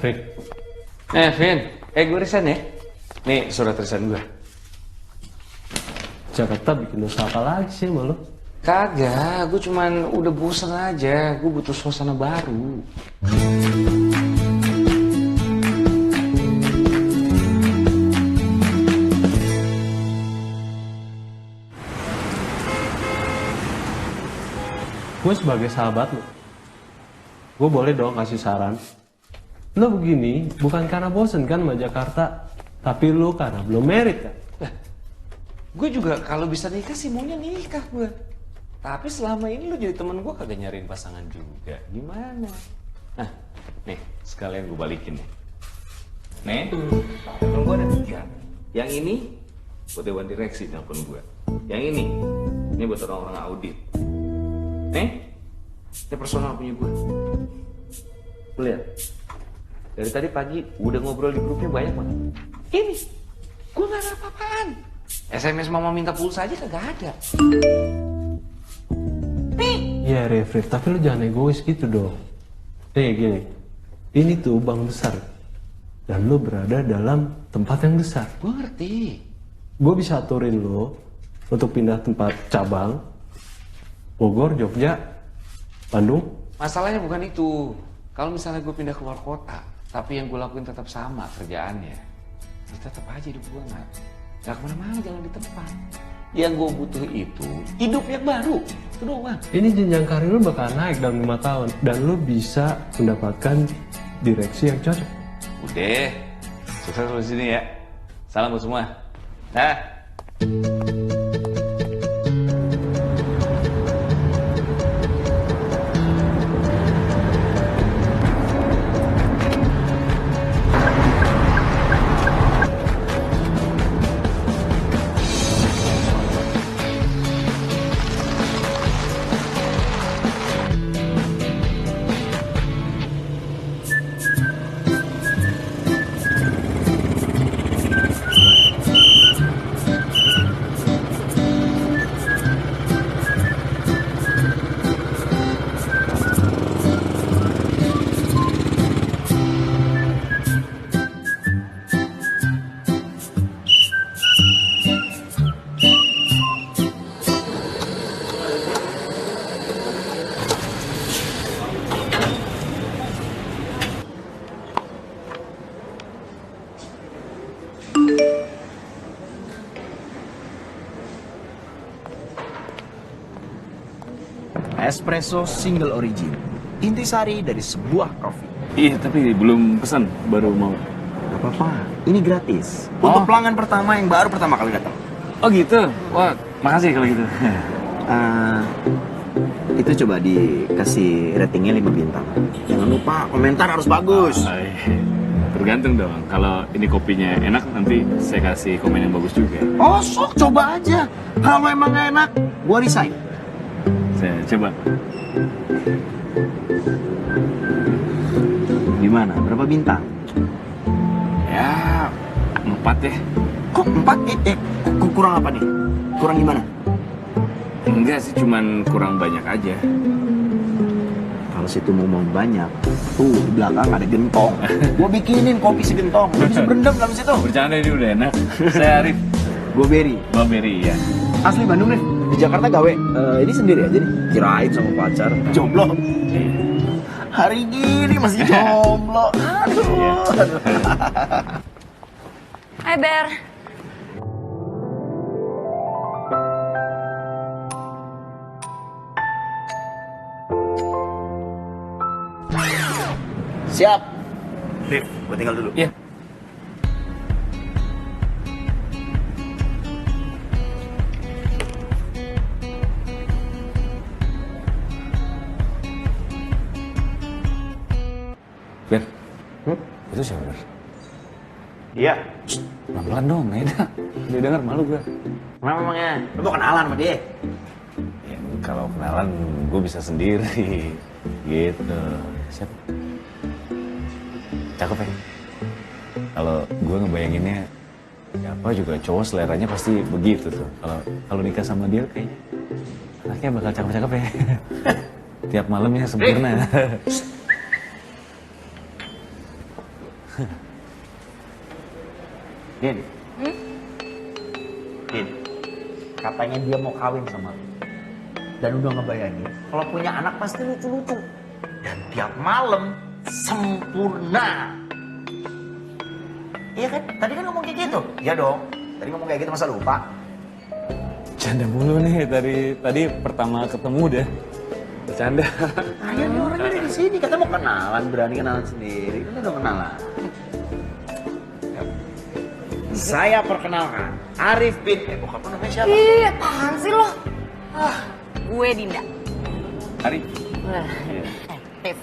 Vin. Vin. Gue resign ya. Nih surat resign gue. Jakarta bikin dosa apa lagi sih sama lo? Kagak, gue cuman udah bosan aja. Gue butuh suasana baru. Gue sebagai sahabat lo, gue boleh dong kasih saran. Lo begini bukan karena bosen kan sama Jakarta, tapi lo karena belum merit kan? Gue juga kalau bisa nikah sih maunya nikah gue. Tapi selama ini lo jadi temen gue kagak nyariin pasangan juga. Gimana? Nah, nih sekalian gue balikin nih. Nih, telepon gue ada 3. Yang ini buat dewan direksi telepon gue. Yang ini buat orang-orang audit. Nih, ini personal punya gue. Lo lihat, dari tadi pagi udah ngobrol di grupnya banyak banget. Ini, gue gak ada apa-apaan. SMS mama minta pulsa aja kagak ada. Nih. Ya Rif, tapi lo jangan egois gitu dong. Nih gini, ini tuh bank besar. Dan lo berada dalam tempat yang besar. Gue ngerti. Gue bisa aturin lo untuk pindah tempat cabang. Bogor, Jogja, Bandung. Masalahnya bukan itu. Kalau misalnya gue pindah keluar kota, tapi yang gue lakuin tetap sama kerjaannya, ya tetap aja hidup gue nggak kemana-mana, jalan di tempat. Yang gue butuh itu hidup yang baru. Itu doang. Ini jenjang karir lo bakal naik dalam 5 tahun. Dan lo bisa mendapatkan direksi yang cocok. Udah, sukses di sini ya. Salam buat semua. Nah. Espresso single origin, intisari dari sebuah kopi. Iya, tapi belum pesan, baru mau. Gak apa-apa, ini gratis. Untuk pelanggan pertama yang baru pertama kali datang. Oh gitu? Wah, makasih kalau gitu. Itu coba dikasih ratingnya 5 bintang. Jangan lupa komentar harus bagus. Iya. Tergantung dong, kalau ini kopinya enak nanti saya kasih komen yang bagus juga. Oh sok, coba aja. Kalau emang gak enak, gua resign. Saya coba. Gimana? Berapa bintang? Ya, 4 ya. Kok 4? Kurang apa nih? Kurang gimana? Enggak sih, cuman kurang banyak aja. Kalau situ mau banyak, tuh di belakang ada gentong. Gua bikinin kopi segentong. Lu bisa berendam dalam situ. Bercanda, ini udah enak. Saya Arif. Gua Berry. Bang Berry, ya. Asli Bandung nih. Di Jakarta gawe. Ini sendiri aja nih. Kirain sama pacar. Jomblo. Hari gini masih jomblo. Aduh. Hai Ber. Siap. Rif, gue tinggal dulu. Iya. Ber, itu siapa Ber? Iya. Pelan-pelan dong, Eda. Dia denger malu gue. Kenapa emangnya? Lu mau kenalan sama dia? Ya, kalau kenalan gue bisa sendiri. Gitu. Siapa? Cakep ya? Kalau gue ngebayanginnya, ya apa juga cowok seleranya pasti begitu tuh. Kalau nikah sama dia kayaknya anaknya bakal cakep-cakep ya. Tiap malamnya sempurna. Din. Din. Katanya dia mau kawin sama lu. Dan udah ngebayangin kalau punya anak pasti lucu-lucu. Dan tiap malam sempurna. Iya kan? Tadi kan ngomong kayak gitu. Iya dong. Tadi ngomong kayak gitu masa lupa? Canda mulu nih tadi pertama ketemu deh. Bercanda. Ayo nih orangnya ada di sini. Katanya mau kenalan, berani kenalan sendiri. Kan udah kenalan. Saya perkenalkan Arif bin. Bokap lu namanya siapa? Ih, apaan sih lo? Gue Dinda. Arif. Rif,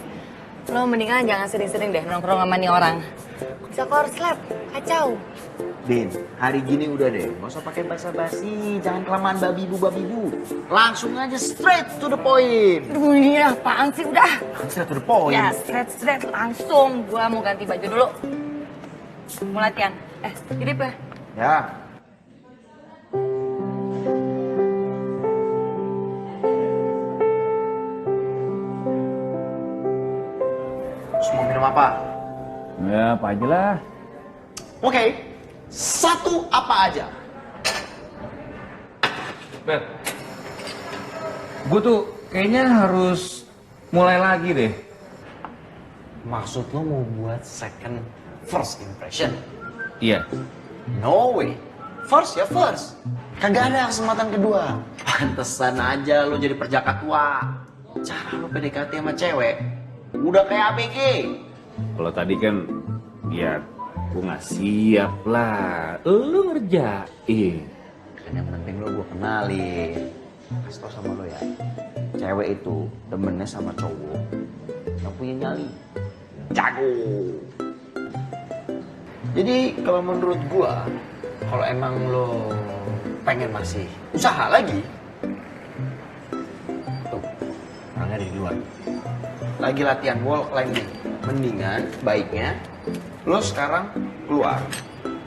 lo mendingan jangan sering-sering deh nongkrong sama nih orang. Bisa korslet, kacau. Din, hari gini udah deh, nggak usah pakai basa-basi, jangan kelamaan babibu. Langsung aja straight to the point. Aduh, ini apaan sih udah? Straight to the point. Ya, straight langsung. Gua mau ganti baju dulu. Mau latihan. Gini ya. Ya. Terus mau minum apa? Ya apa aja lah. Oke, satu apa aja? Bet, gue tuh kayaknya harus mulai lagi deh. Maksud lo mau buat second first impression? Iya. No way. First ya first. Kagak ada kesempatan kedua. Pantesan aja lo jadi perjaka tua. Cara lo PDKT sama cewek udah kayak ABG. Kalau tadi kan ya gue nggak siap lah. Lu ngerjain. Kan yang penting lo gue kenalin. Kasih tau sama lo ya. Cewek itu demennya sama cowok yang punya nyali. Jago. Jadi kalau menurut gua, kalau emang lo pengen masih usaha lagi, tuh orangnya ada di luar. Lagi latihan wall climbing. Mendingan baiknya lo sekarang keluar,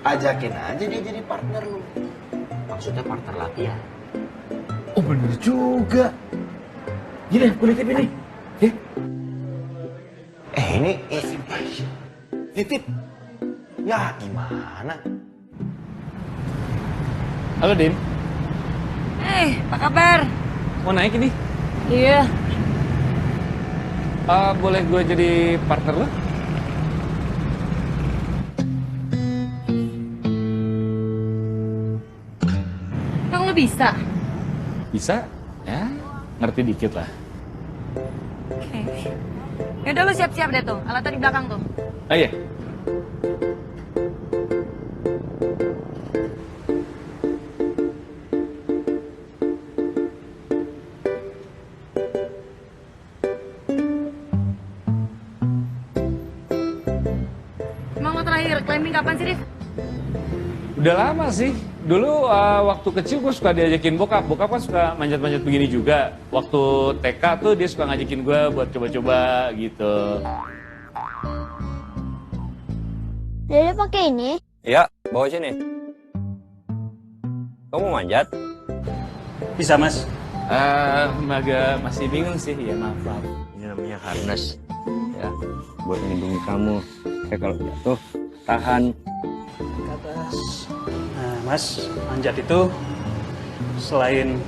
ajakin aja dia jadi partner lo. Maksudnya partner latihan. Oh bener juga. Gini, gue nitip ini. Ya. Ini titip. Ya gimana? Halo Din, Apa kabar? mau naik ini? Iya. Boleh gue jadi partner lo? Emang lo bisa? Bisa? Ya, ngerti dikit lah. Oke. Yaudah lo siap-siap deh tuh. Alatnya di belakang tuh. Oh iya. Emang lo terakhir climbing kapan sih, Rif? Udah lama sih. Dulu waktu kecil gue suka diajakin bokap. Bokap kan suka manjat-manjat begini juga. Waktu TK tuh dia suka ngajakin gue buat coba-coba gitu. Dede pakai ini? Iya, bawa sini. Kamu manjat? Bisa mas? Agak masih bingung sih. Ya maaf. Ini namanya harness. Ya, buat melindungi kamu. Kalau jatuh, tahan. Ke atas. Nah mas, manjat itu selain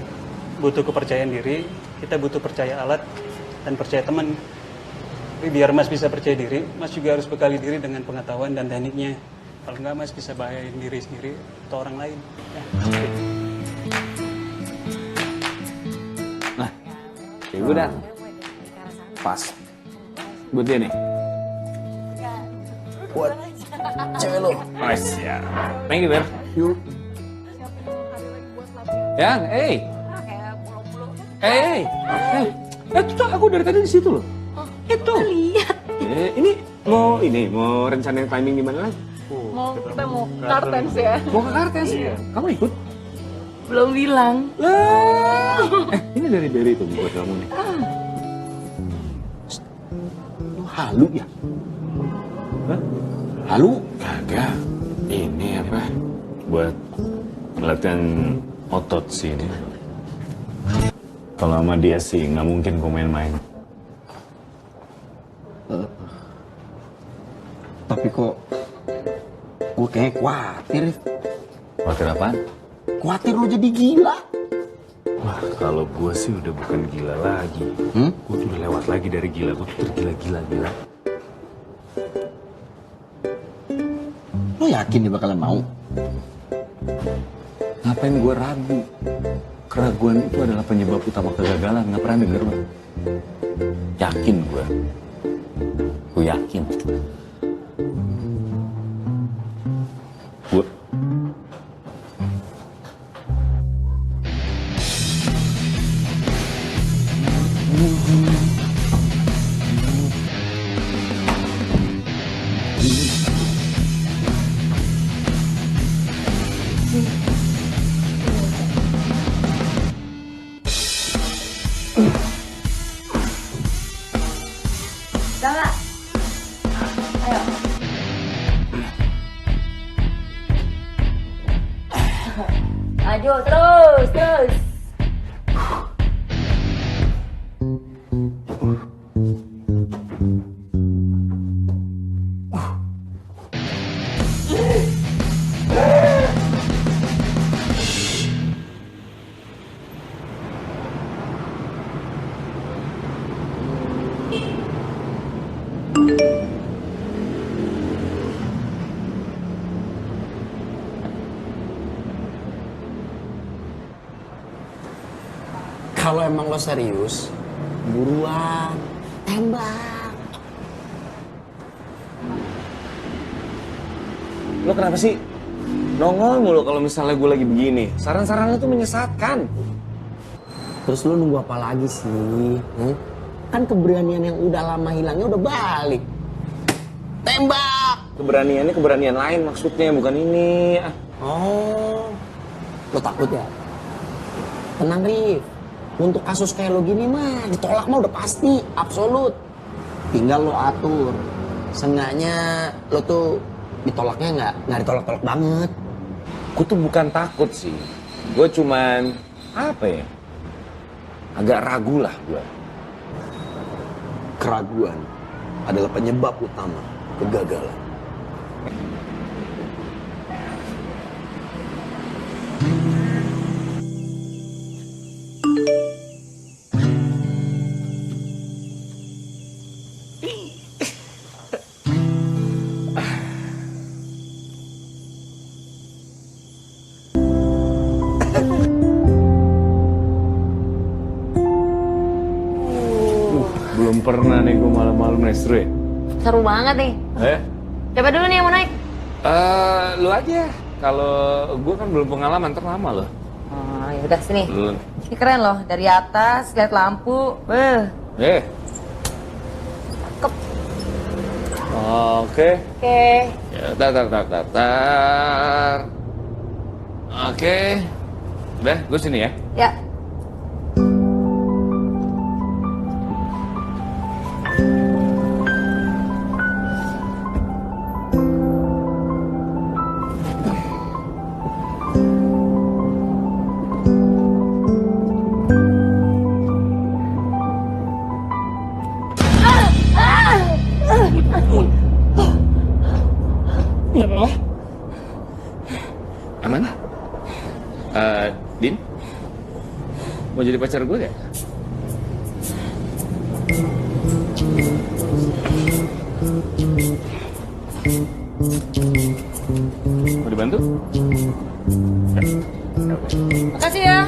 butuh kepercayaan diri, kita butuh percaya alat dan percaya teman. Tapi biar mas bisa percaya diri, mas juga harus bekali diri dengan pengetahuan dan tekniknya. Kalau enggak mas bisa bahayain diri sendiri atau orang lain. Ya. Nah, ya udah. Pas. Buat dia nih. Buat cewek lo. Nice ya. Thank you, Ber. Yuk. Yang, itu tuh aku dari tadi di situ loh. Itu. Lihat. Ini mau rencana climbing di mana lagi? Kita mau kartens ya? Mau ke Kartens? Kamu ikut? Belum bilang. Lah. Ini dari Berry tuh buat kamu nih. Lo halu ya? Hah? Halu? Kagak. Ini apa? Buat latihan otot sih ini. Kalau sama dia sih nggak mungkin gue main-main. Tapi kok Gue kayak khawatir. Khawatir apaan? Khawatir lo jadi gila. Wah, kalau gue sih udah bukan gila lagi. Gue tuh udah lewat lagi dari gila. Gue tuh tergila-gila. Lo yakin dia bakalan mau? Ngapain gue ragu? Keraguan itu adalah penyebab utama kegagalan. Nggak pernah denger lo? Yakin gue. Gue yakin. Gue... Sama. Ayo. Maju terus. Kalau emang lo serius, buruan, tembak. Lo kenapa sih nongol mulu kalau misalnya gue lagi begini? Saran-sarannya tuh menyesatkan. Terus lo nunggu apa lagi sih? Kan keberanian yang udah lama hilangnya udah balik. Tembak! Keberaniannya keberanian lain maksudnya, bukan ini. Oh, lo takut ya? Tenang, Rif. Untuk kasus kayak lo gini mah, ditolak mah udah pasti, absolut. Tinggal lo atur. Seenggaknya lo tuh ditolaknya nggak ditolak-tolak banget. Gue tuh bukan takut sih. Gue cuman, apa ya, agak ragu lah gue. Keraguan adalah penyebab utama kegagalan. Belum pernah nih gue malam-malam maestro ya. Seru banget nih. Siapa dulu nih yang mau naik? Lu aja. Kalau gue kan belum pengalaman, terlama loh. Oh, ya udah sini. Lu. Ini keren loh, dari atas lihat lampu. Cakep. Oke. Oke. Ya, tar. Oke. Udah, gue sini ya. Ya. Aman? Din? Mau jadi pacar gue gak? Mau dibantu? Makasih ya.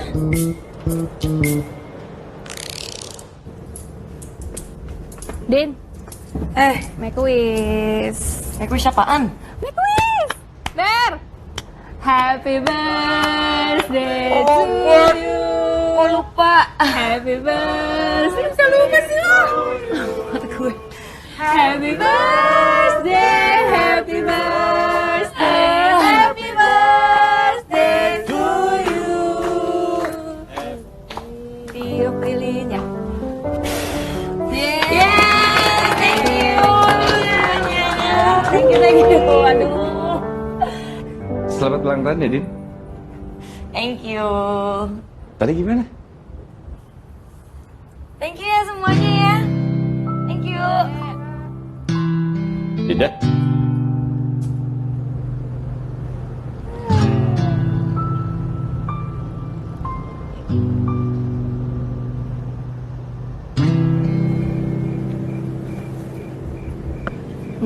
Din. Make a wish. Make a wish apaan? Make a wish. Ber. Happy birthday to you. Oh lupa. Happy birthday. Bisa lupa sih lo. Mata gue. Happy birthday. Happy birthday. Happy birthday to you. Tiup lilinnya. Thank you. Aduh. Selamat ulang tahun ya, Din. Thank you. Tadi gimana? Thank you ya semuanya ya. Thank you. Tidak.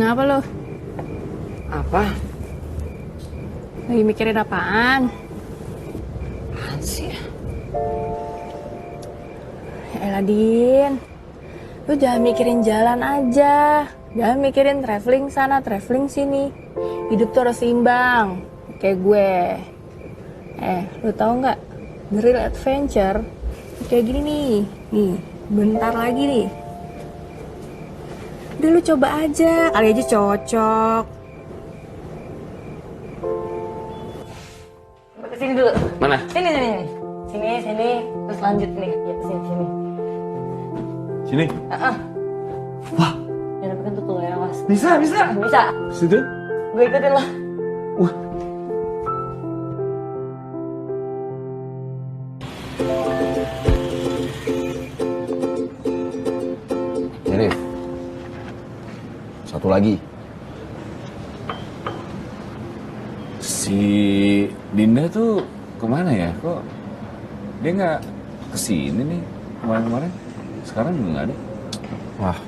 Kenapa lo? Apa? Lagi mikirin apaan? Apaan sih? Ya elah, Din. Lu jangan mikirin jalan aja. Jangan mikirin traveling sana, traveling sini. Hidup tuh harus seimbang. Kayak gue. Lu tahu nggak? The real adventure kayak gini nih. Nih, bentar lagi nih. Udah lu coba aja, kali aja cocok. Kesini dulu. Mana? Sini. Terus lanjut nih. Ya, sini. Sini. Wah. Jangan sampai kentut lo ya, Mas. Bisa. Bisa. Situ. Gue ikutin lo. Wah. Rif, satu lagi. Si Dinda tuh kemana ya? Kok dia nggak kesini nih kemarin-kemarin? Sekarang juga nggak ada. Wah,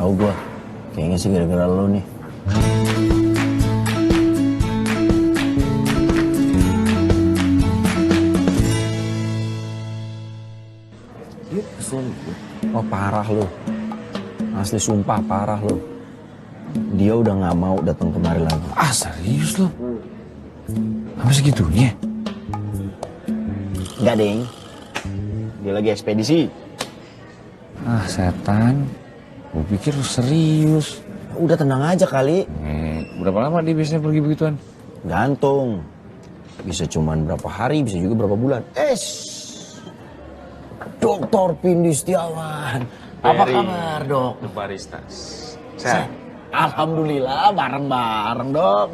tahu gua. Kayaknya sih gara-gara lo nih. Dia kesel gitu. Wah, parah lo. Asli sumpah parah lo. Dia udah nggak mau datang kemari lagi. Ah serius lo? Sampai segitunya? Enggak, Deng. Dia lagi ekspedisi. Ah setan. Gue pikir lu serius. Udah tenang aja kali. Berapa lama dia biasanya pergi begituan? Gantung. Bisa cuman berapa hari, bisa juga berapa bulan. Dokter Pindi Setiawan. Apa kabar, Dok? The Baristas. Sehat. Alhamdulillah, bareng-bareng, Dok.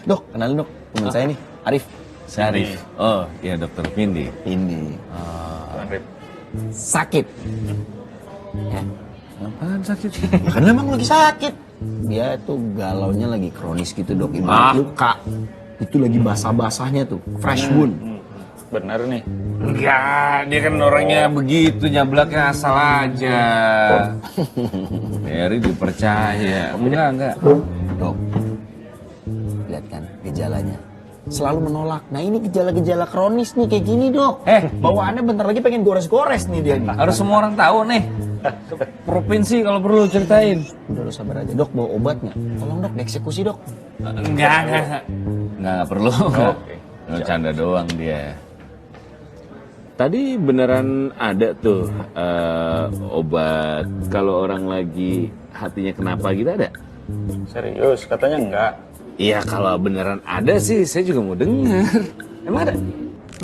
Dok, kenalin, Dok. Teman saya nih, Arif. Syarif. Oh iya dokter Pindi. Pindi. Arif. Sakit. Ya. Apaan sakit? Ya kan emang lagi sakit. Dia tuh galaunya lagi kronis gitu, Dok. Ibarat luka. Itu lagi basah-basahnya tuh. Fresh wound. Benar nih. Enggak, dia kan orangnya begitu, nyablaknya asal aja. Mary dipercaya. Enggak. Dok, lihat kan gejalanya. Selalu menolak. Nah ini gejala-gejala kronis nih kayak gini, Dok. Bawaannya bentar lagi pengen gores-gores nih dia nih. Harus semua orang tahu nih. Provinsi kalau perlu ceritain. Udah lu sabar aja. Dok, bawa obatnya. Tolong, Dok, dieksekusi, Dok. Enggak perlu. Oke. Canda doang dia. Tadi beneran ada tuh obat kalau orang lagi hatinya kenapa gitu ada? Serius, katanya enggak. Iya kalau beneran ada sih saya juga mau dengar. Emang ada?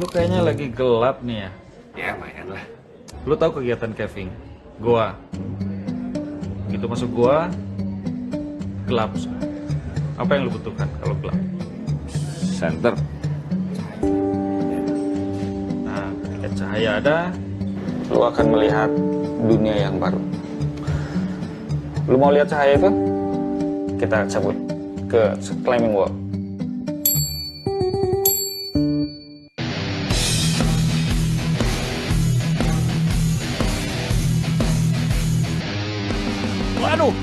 Lu kayaknya lagi gelap nih ya. Ya lumayan lah. Lu tahu kegiatan Kevin? Gua. Gitu masuk gua, gelap. Apa yang lu butuhkan kalau gelap? Center. Nah, ketika cahaya ada, lu akan melihat dunia yang baru. Lu mau lihat cahaya itu? Kita cabut ke climbing wall. Waduh.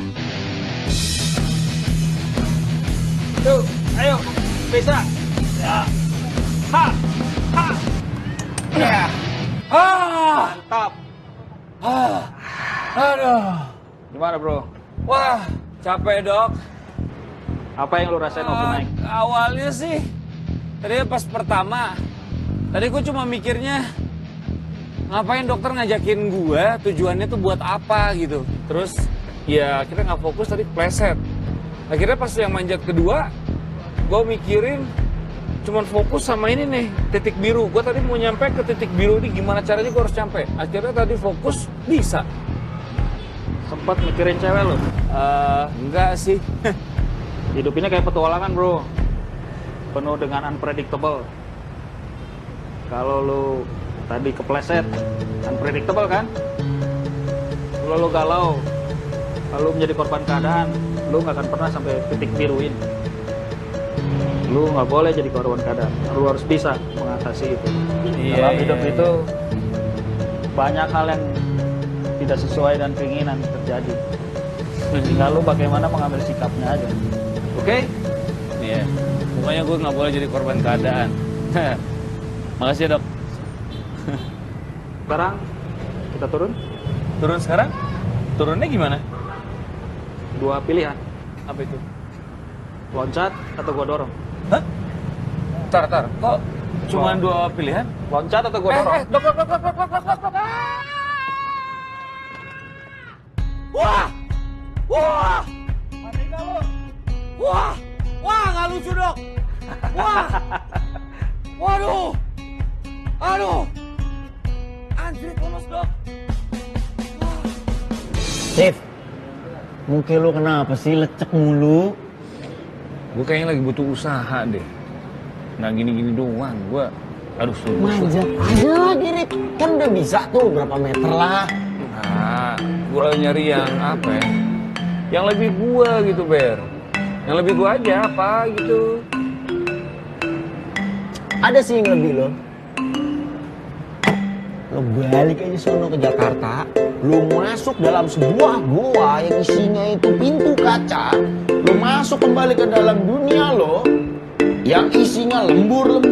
Tuh, ayo. Bisa. Ya. Ha. Ya. Mantap. Aduh. Gimana, Bro? Wah capek dok. Apa yang lu rasain waktu naik? Awalnya sih tadi pas pertama tadi gue cuma mikirnya ngapain dokter ngajakin gue, tujuannya tuh buat apa gitu. Terus ya akhirnya nggak fokus, tadi pleset. Akhirnya pas yang manjat kedua gue mikirin cuman fokus sama ini nih, titik biru. Gue tadi mau nyampe ke titik biru ini, gimana caranya gue harus nyampe. Akhirnya tadi fokus bisa. Sempat mikirin cewek lu? Enggak sih. Hidup ini kayak petualangan, Bro. Penuh dengan unpredictable. Kalau lu tadi kepleset, unpredictable kan? Kalau lu galau, kalau lu menjadi korban keadaan, lu nggak akan pernah sampai titik biru ini. Lu nggak boleh jadi korban keadaan. Lu harus bisa mengatasi itu. Dalam hidup itu banyak hal yang tidak sesuai dan keinginan terjadi. Tinggal lu bagaimana mengambil sikapnya aja. Oke? Iya. Pokoknya gue nggak boleh jadi korban keadaan. Makasih ya, Dok. Sekarang kita turun. Turun sekarang? Turunnya gimana? 2 pilihan. Apa itu? Loncat atau gua dorong? Hah? Tar. Kok cuma 2 pilihan? Loncat atau gua dorong? Dok. Wah! Mati nggak lu? Wah, nggak lucu, Dok. Wah! Waduh! Aduh! Anjir, panas, Dok. Steve, muka lu kenapa sih lecek mulu? Gue kayaknya lagi butuh usaha deh. Nah gini-gini doang, gue harus Manjat aja lagi, Rip. Kan udah bisa tuh berapa meter lah. Nah, gue nyari yang apa ya? Yang lebih gue gitu, Ber. Yang lebih gue aja apa gitu. Ada sih yang lebih lo. Lo balik aja sono ke Jakarta. Lo masuk dalam sebuah goa yang isinya itu pintu kaca. Lo masuk kembali ke dalam dunia lo. Yang isinya lembur.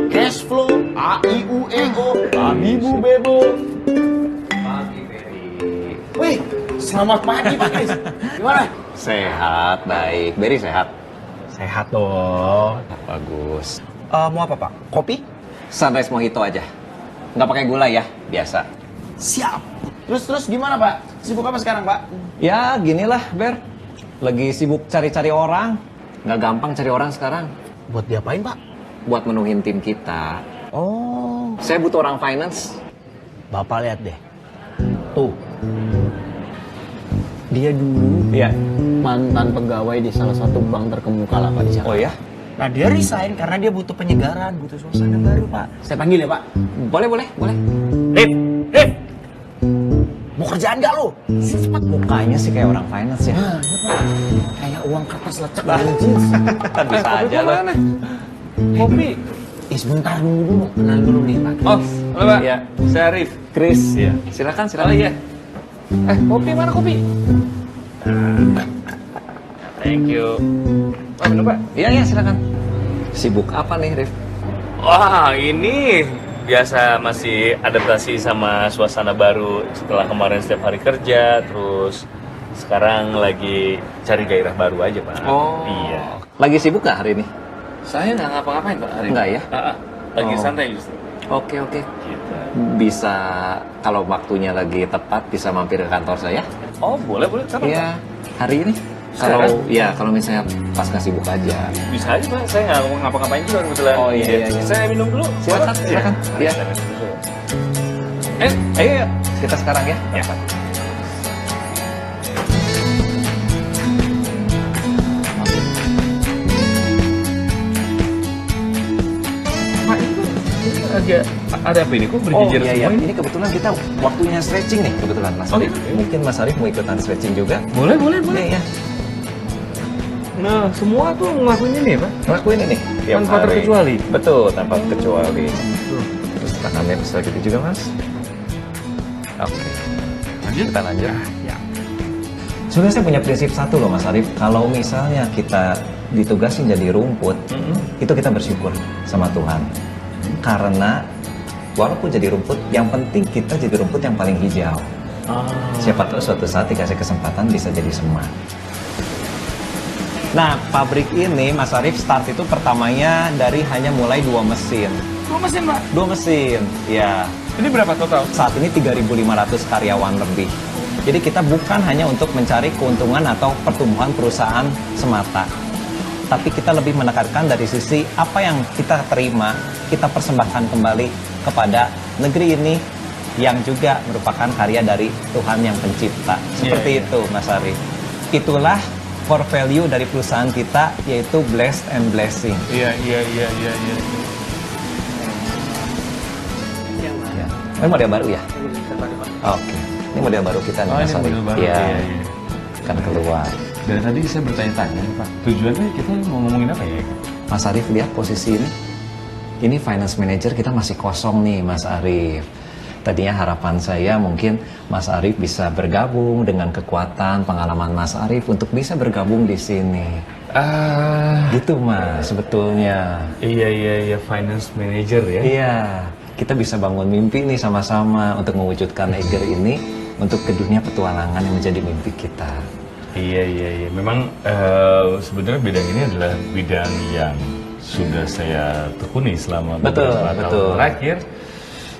Cash flow, A, I, U, E, O, Abibu, Bebo. Pagi, Beri. Wih, selamat pagi Pak Kris. Gimana? Sehat, baik. Beri sehat. Sehat dong. Bagus. Mau apa Pak? Kopi? Sunrise mojito aja. Nggak pakai gula ya, biasa. Siap. Terus gimana Pak? Sibuk apa sekarang Pak? Ya, ginilah, Ber. Lagi sibuk cari-cari orang. Nggak gampang cari orang sekarang. Buat diapain Pak? Buat menuhin tim kita. Oh, Saya butuh orang finance. Bapak lihat deh. Tuh. Dia dulu Iya. mantan pegawai di salah satu bank terkemuka lah Pak di Jakarta. Oh ya? nah dia resign karena dia butuh penyegaran, butuh suasana baru Pak. Saya panggil ya Pak. Boleh. Rip. Mau kerjaan gak lo? Cepat mukanya sih kayak orang finance ya. Nah, ya Pak. Kayak uang kertas lecek anjing. Bisa aja loh. Kopi. Sebentar dulu. Kenal dulu nih Pak. Oh, halo, Pak. Iya. Saya Arif. Chris. Iya. Silakan. Oh iya. Kopi mana kopi? Thank you. Minum, Pak. Iya, silakan. Sibuk apa nih, Rif? Wah, ini biasa masih adaptasi sama suasana baru setelah kemarin setiap hari kerja, terus sekarang lagi cari gairah baru aja, Pak. Oh. Iya. Lagi sibuk nggak hari ini? Saya nggak ngapa-ngapain, Pak, hari ini. Nggak ya? Lagi Oh. santai justru. Oke. Gitu. Bisa kalau waktunya lagi tepat bisa mampir ke kantor saya? Oh, boleh. Kapan, Pak? Iya, hari ini. Sekarang? Kalau misalnya pas nggak sibuk aja. Bisa aja, Pak. Saya nggak ngapa-ngapain juga kebetulan. Oh, iya. Saya minum dulu. Silakan. Iya. Ayo, kita sekarang ya. Ya. Pak, ini agak ada apa ini? Kok berjejer iya. semua ini? Ini kebetulan kita waktunya stretching nih kebetulan Mas. Oh, Arif. gitu? Mungkin Mas Arif mau ikutan stretching juga? Boleh. Iya. Nah, semua tuh ngelakuin ini ya, Pak? Ngelakuin ini tiap Tanpa hari. terkecuali? Betul, tanpa terkecuali. Terus tangannya bisa gitu juga, Mas. Oke. Lanjut? Kita lanjut. Sebenarnya saya punya prinsip satu loh, Mas Arif. Kalau misalnya kita ditugasin jadi rumput, itu kita bersyukur sama Tuhan. Karena walaupun jadi rumput, yang penting kita jadi rumput yang paling hijau. Siapa tahu suatu saat dikasih kesempatan bisa jadi semak. Nah, pabrik ini, Mas Arif, start itu pertamanya dari hanya mulai 2 mesin. 2 mesin, Pak? 2 mesin, ya. Ini berapa total? Saat ini 3.500 karyawan lebih. Jadi kita bukan hanya untuk mencari keuntungan atau pertumbuhan perusahaan semata. Tapi kita lebih menekankan dari sisi apa yang kita terima, kita persembahkan kembali kepada negeri ini yang juga merupakan karya dari Tuhan yang pencipta. Seperti itu, Mas Arif. Itulah core value dari perusahaan kita, yaitu blessed and blessing. Iya. Ini model baru ya? Oke. Ini model baru kita nih, Oh, Mas ini Arif. model baru. Iya. Iya. Kan keluar. Dari tadi saya bertanya-tanya, Pak. Tujuannya kita mau ngomongin apa ya? Mas Arif lihat posisi ini. Ini finance manager kita masih kosong nih, Mas Arif. Tadinya harapan saya mungkin Mas Arif bisa bergabung dengan kekuatan pengalaman Mas Arif untuk bisa bergabung di sini. Gitu Mas sebetulnya. Iya, finance manager ya. Iya, kita bisa bangun mimpi nih sama-sama untuk mewujudkan Eiger ini untuk ke dunia petualangan yang menjadi mimpi kita. Iya. Memang sebenarnya bidang ini adalah bidang yang sudah saya tekuni selama beberapa tahun terakhir.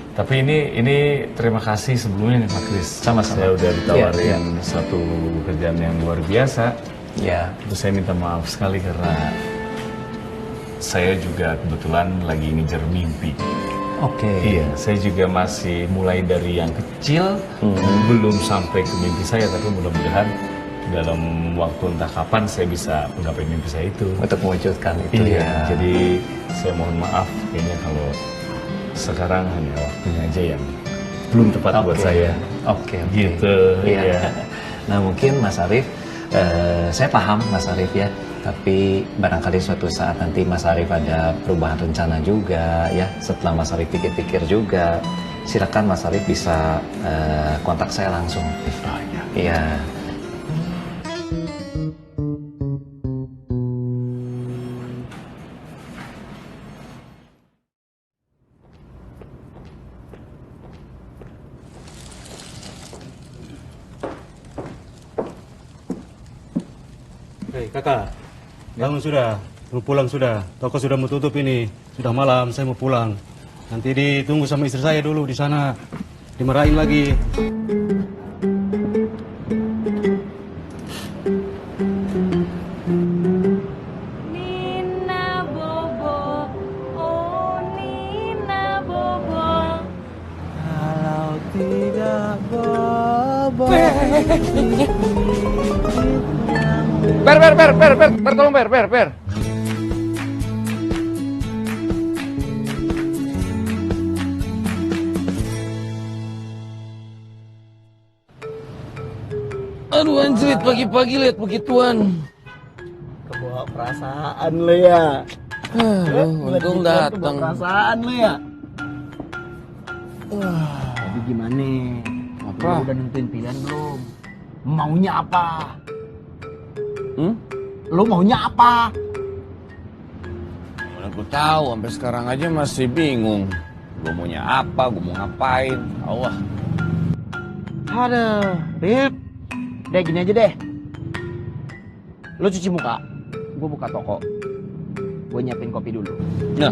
Tapi ini terima kasih sebelumnya nih Pak Kris. Sama-sama. Saya udah ditawarin satu pekerjaan yang luar biasa. Ya. Terus saya minta maaf sekali karena saya juga kebetulan lagi ngejar mimpi. Oke. Iya, saya juga masih mulai dari yang kecil, belum sampai ke mimpi saya, tapi mudah-mudahan dalam waktu entah kapan saya bisa menggapai mimpi saya itu. Untuk mewujudkan itu ya. Jadi saya mohon maaf kayaknya kalau sekarang hanya waktunya aja yang belum tepat buat saya. Oke. Gitu. Iya. Nah mungkin Mas Arif, saya paham Mas Arif ya. Tapi barangkali suatu saat nanti Mas Arif ada perubahan rencana juga ya. Setelah Mas Arif pikir-pikir juga, silakan Mas Arif bisa kontak saya langsung. Iya. Hei kakak, bangun sudah, mau pulang sudah. Toko sudah mau tutup ini, sudah malam, saya mau pulang. Nanti ditunggu sama istri saya dulu di sana, dimarahin lagi. Nina Bobo, oh Nina Bobo. Kalau tidak bobo. Per, tolong per. Aduh anjrit, pagi-pagi lihat begituan. Kebawa perasaan lo ya. Untung datang. Kebawa perasaan lo ya. Jadi gimana? Apa? Lo udah nentuin pilihan belum? Maunya apa? Lo maunya apa? Mana gue tahu, sampai sekarang aja masih bingung. Gue maunya apa, gue mau ngapain. Allah. Aduh, Rip. Deh gini aja deh. Lo cuci muka, gue buka toko. Gue nyiapin kopi dulu. Nah.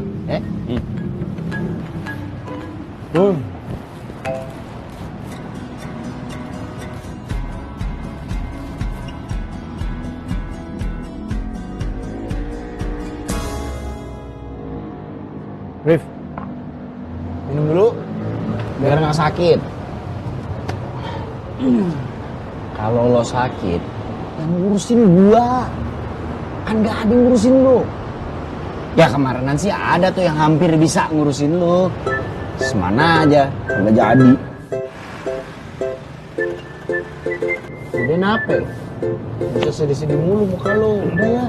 Rif, minum dulu biar nggak sakit. Kalau lo sakit, yang ngurusin gua. Kan gak ada yang ngurusin lo. Ya kemarinan sih ada tuh yang hampir bisa ngurusin lo. Semana aja, nggak jadi. Udah nape? Bisa sedih-sedih mulu muka lo. Udah ya.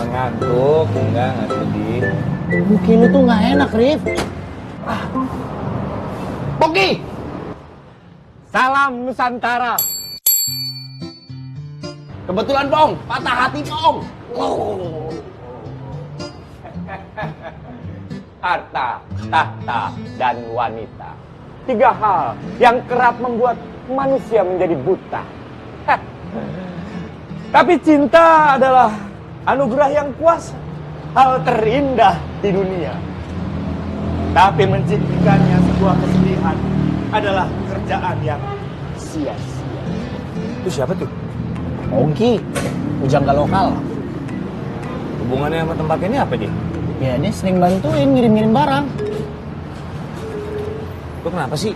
Ngantuk, enggak sedih. Mungkin lu tuh nggak enak, Rif. Poki! Salam Nusantara. Kebetulan, Pong. Patah hati, Pong. Harta, tahta, dan wanita. 3 hal yang kerap membuat manusia menjadi buta. Tapi cinta adalah anugerah yang kuasa. Hal terindah di dunia. Tapi menciptakannya sebuah kesedihan adalah pekerjaan yang sia-sia. Itu siapa tuh? Ongki, pujangga lokal. Hubungannya sama tempat ini apa dia? Ya, dia sering bantuin ngirim-ngirim barang. Lo kenapa sih?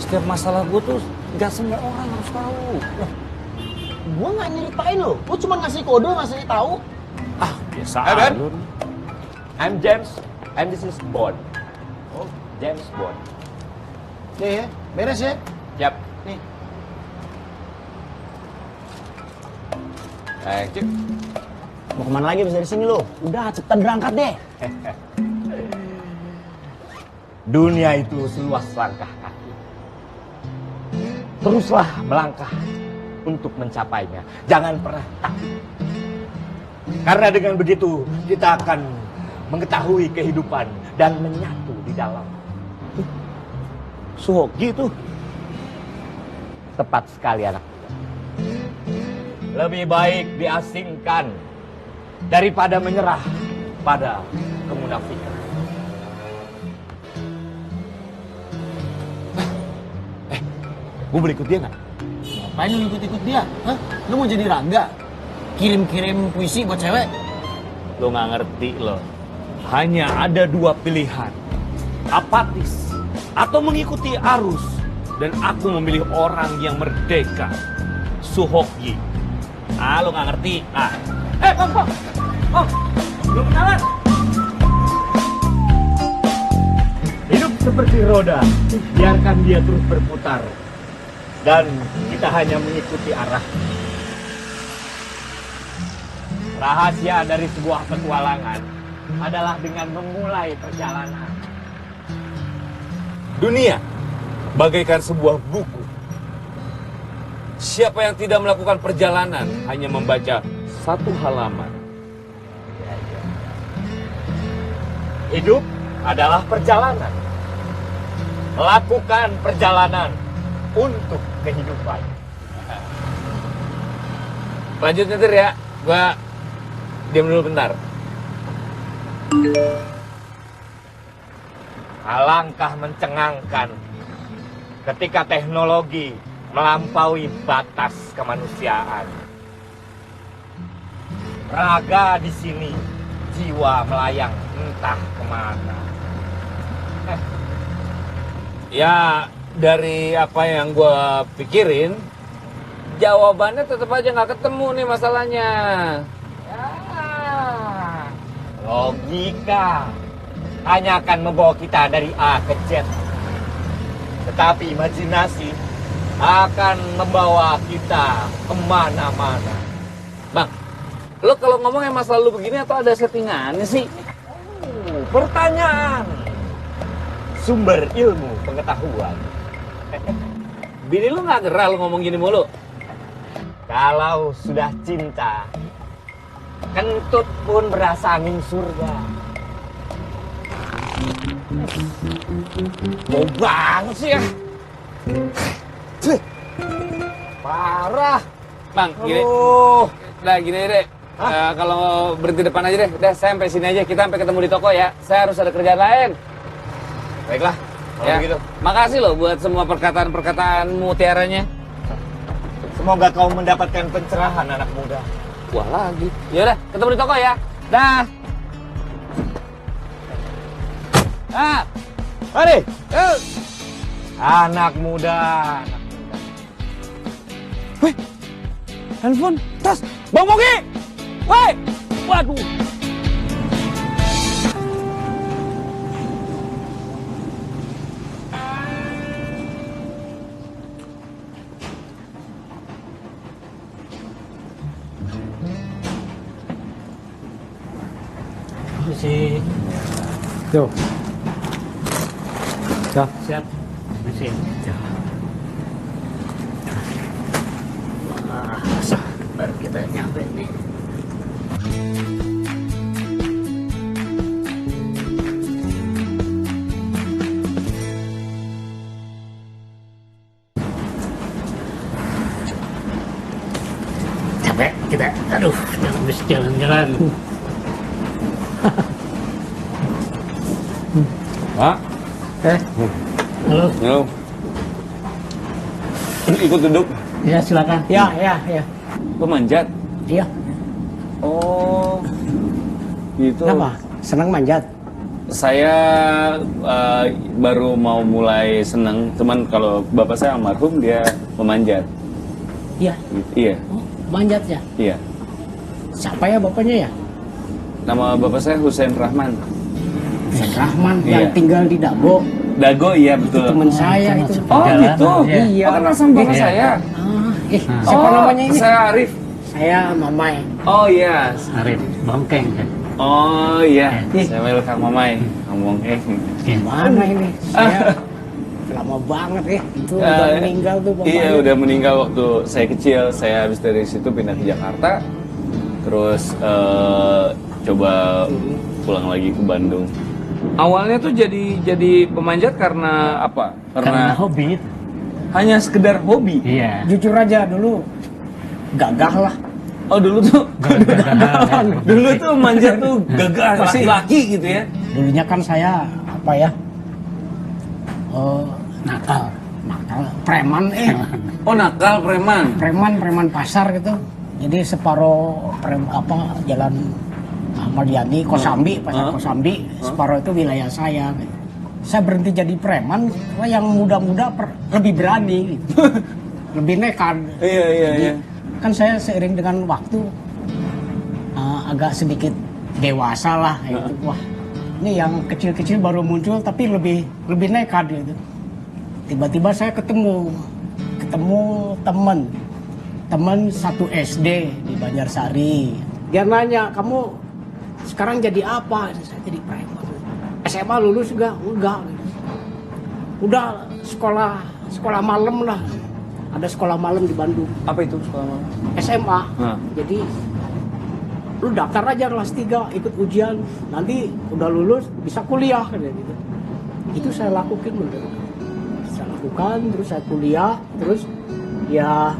Setiap masalah gue tuh gak semua orang harus tahu. Gua nggak nyeritain lo, gua cuma ngasih kode, ngasih tahu. Biasa Hey, Ben. aja. I'm James, and this is Bond. Oh, James Bond. Nih ya, beres ya. Yap. Nih. Cik. Mau kemana lagi abis dari sini lo? Udah, cepetan berangkat deh. Dunia itu seluas langkah kaki. Teruslah melangkah untuk mencapainya. Jangan pernah takut. Karena dengan begitu kita akan mengetahui kehidupan dan menyatu di dalam. Suhoki itu tepat sekali anak muda. Lebih baik diasingkan daripada menyerah pada kemunafikan. Gue boleh ikut dia nggak? Ngapain lu ikut-ikut dia? Hah? Lu mau jadi Rangga? Kirim-kirim puisi buat cewek? Lo nggak ngerti lo. Hanya ada dua pilihan. Apatis atau mengikuti arus. Dan aku memilih orang yang merdeka. Suhoki. Ah, lo nggak ngerti. Ah. Bang, belum kenalan. Hidup seperti roda, biarkan dia terus berputar. Dan kita hanya mengikuti arah. Rahasia dari sebuah petualangan adalah dengan memulai perjalanan. Dunia bagaikan sebuah buku. Siapa yang tidak melakukan perjalanan hanya membaca satu halaman. Hidup adalah perjalanan. Lakukan perjalanan untuk kehidupan. Lanjut nyetir ya. Gua diam dulu bentar. Alangkah mencengangkan ketika teknologi melampaui batas kemanusiaan. Raga di sini, jiwa melayang entah kemana. Ya, dari apa yang gue pikirin, jawabannya tetap aja nggak ketemu nih masalahnya. Ya, logika hanya akan membawa kita dari A ke Z. Tetapi imajinasi akan membawa kita kemana-mana. Bang, lo kalau ngomong yang masalah lu begini atau ada settingannya sih? Pertanyaan sumber ilmu pengetahuan. Bini lu nggak gerah lu ngomong gini mulu? Kalau sudah cinta, kentut pun berasa angin surga. Bau banget sih ya. Parah. Bang, gini. Udah gini deh. Kalau berhenti depan aja deh. Udah saya sampai sini aja. Kita sampai ketemu di toko ya. Saya harus ada kerjaan lain. Baiklah. Ya. Begitu. Makasih loh buat semua perkataan-perkataan mutiaranya. Semoga kau mendapatkan pencerahan anak muda. Wah lagi. Yaudah, ketemu di toko ya. Dah. Ah. Mari. Anak muda. Wih. Handphone, tas, Bang Bogi. Woi. Waduh. Masih. Yo. Siap. Siap. Masih. Baru kita nyampe nih. Capek kita, aduh, habis jalan-jalan. Pak. Halo. Halo. Ikut duduk. Ya silakan. Ya. Pemanjat. Iya. Oh. Gitu. Kenapa? Senang manjat? Saya baru mau mulai seneng, cuman kalau bapak saya almarhum dia memanjat. Iya. Iya. Oh, manjat ya? Iya. Siapa ya bapaknya ya? Nama bapak saya Husain Rahman. Husain Rahman Iya. yang tinggal di Dago. Dago, iya betul. Teman saya itu. Oh gitu? Iya. Oh kenal sama bapak saya? Siapa namanya ini? Saya Arif. Saya Mamai. Oh iya. Arif Bongkeng kan? Oh iya, saya Kang Mamai. Ngomong Gimana ini? Saya lama banget ya. Itu udah meninggal tuh bapaknya. Iya, udah meninggal waktu saya kecil. Saya habis dari situ pindah ke Jakarta. Terus coba pulang lagi ke Bandung. Awalnya tuh jadi pemanjat karena apa? Karena hobi. Hanya sekedar hobi. Iya. Jujur aja dulu gagah lah. Oh dulu tuh dulu tuh manjat tuh gagah laki-laki gitu ya. Dulunya kan saya apa ya? Nakal, preman Oh nakal, preman pasar gitu. Jadi separuh jalan Ahmad Yani, Kosambi, pasar Kosambi, separuh itu wilayah saya. Gitu. Saya berhenti jadi preman, yang muda-muda lebih berani, gitu. Lebih nekat. Iya. Kan saya seiring dengan waktu agak sedikit dewasa lah, gitu. Wah, ini yang kecil-kecil baru muncul, tapi lebih nekat gitu. Tiba-tiba saya ketemu teman satu SD di Banjarsari. Dia nanya, kamu sekarang jadi apa? Saya jadi preman. SMA lulus juga? Enggak. Udah sekolah malam lah. Ada sekolah malam di Bandung. Apa itu sekolah malam? SMA. Jadi lu daftar aja kelas 3, ikut ujian. Nanti udah lulus bisa kuliah gitu. Itu saya lakukan bener. Saya lakukan, terus saya kuliah, terus ya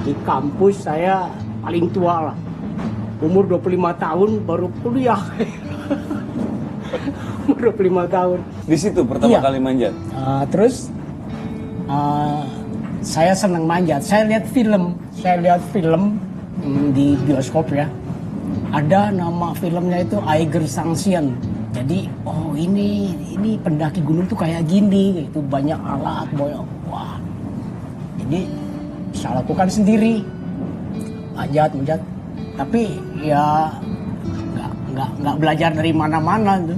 di kampus saya paling tua lah. Umur 25 tahun baru kuliah. Umur 25 tahun. Di situ pertama kali manjat? Terus saya senang manjat. Saya lihat film di bioskop ya. Ada nama filmnya itu Eiger Sanction. Jadi ini pendaki gunung tuh kayak gini, itu banyak alat, wah. Jadi bisa lakukan sendiri, manjat. Tapi ya nggak belajar dari mana-mana tuh.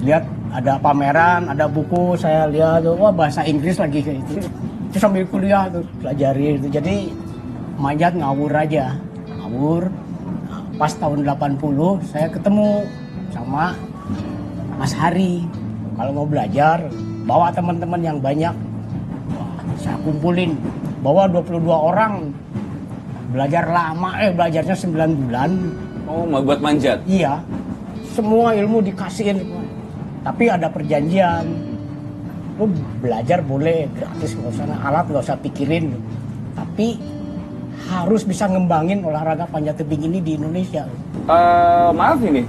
Lihat ada pameran, ada buku, saya lihat wah bahasa Inggris lagi kayak gitu. Terus sambil kuliah tuh pelajari itu. Jadi manjat ngawur aja. Nah, pas tahun 80 saya ketemu sama Mas Hari. Kalau mau belajar, bawa teman-teman yang banyak. Wah, saya kumpulin, bawa 22 orang. Belajar lama, belajarnya 9 bulan. Oh, mau buat manjat? Iya. Semua ilmu dikasihin. Tapi ada perjanjian. Lu belajar boleh gratis, nggak usah alat, nggak usah pikirin. Tapi harus bisa ngembangin olahraga panjat tebing ini di Indonesia. Maaf ini,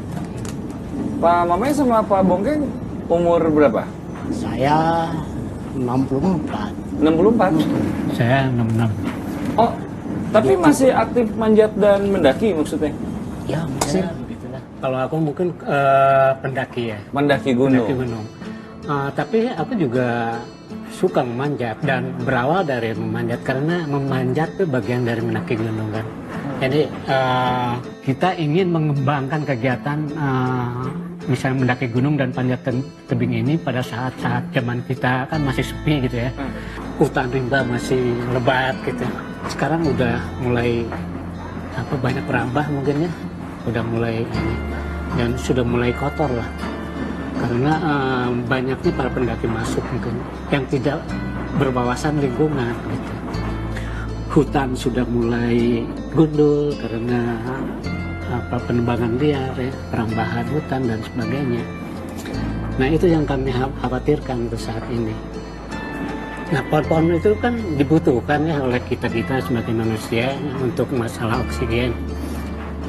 Pak Mamai sama Pak Bongkeng umur berapa? Saya 64. 64? Saya 66. Oh, tapi masih aktif manjat dan mendaki maksudnya? Ya, masih. Kalau aku mungkin pendaki ya. Mendaki gunung. Tapi aku juga suka memanjat dan berawal dari memanjat karena memanjat itu bagian dari mendaki gunung kan. Jadi kita ingin mengembangkan kegiatan misalnya mendaki gunung dan panjat tebing ini pada saat-saat zaman kita kan masih sepi gitu ya. Hutan rimba masih lebat gitu. Sekarang udah mulai banyak perambah mungkin ya. Udah mulai dan sudah mulai kotor lah karena banyaknya para pendaki masuk mungkin yang tidak berwawasan lingkungan gitu. Hutan sudah mulai gundul karena penebangan liar ya, perambahan hutan dan sebagainya. Nah itu yang kami khawatirkan untuk saat ini. Nah pohon-pohon itu kan dibutuhkan ya oleh kita sebagai manusia untuk masalah oksigen.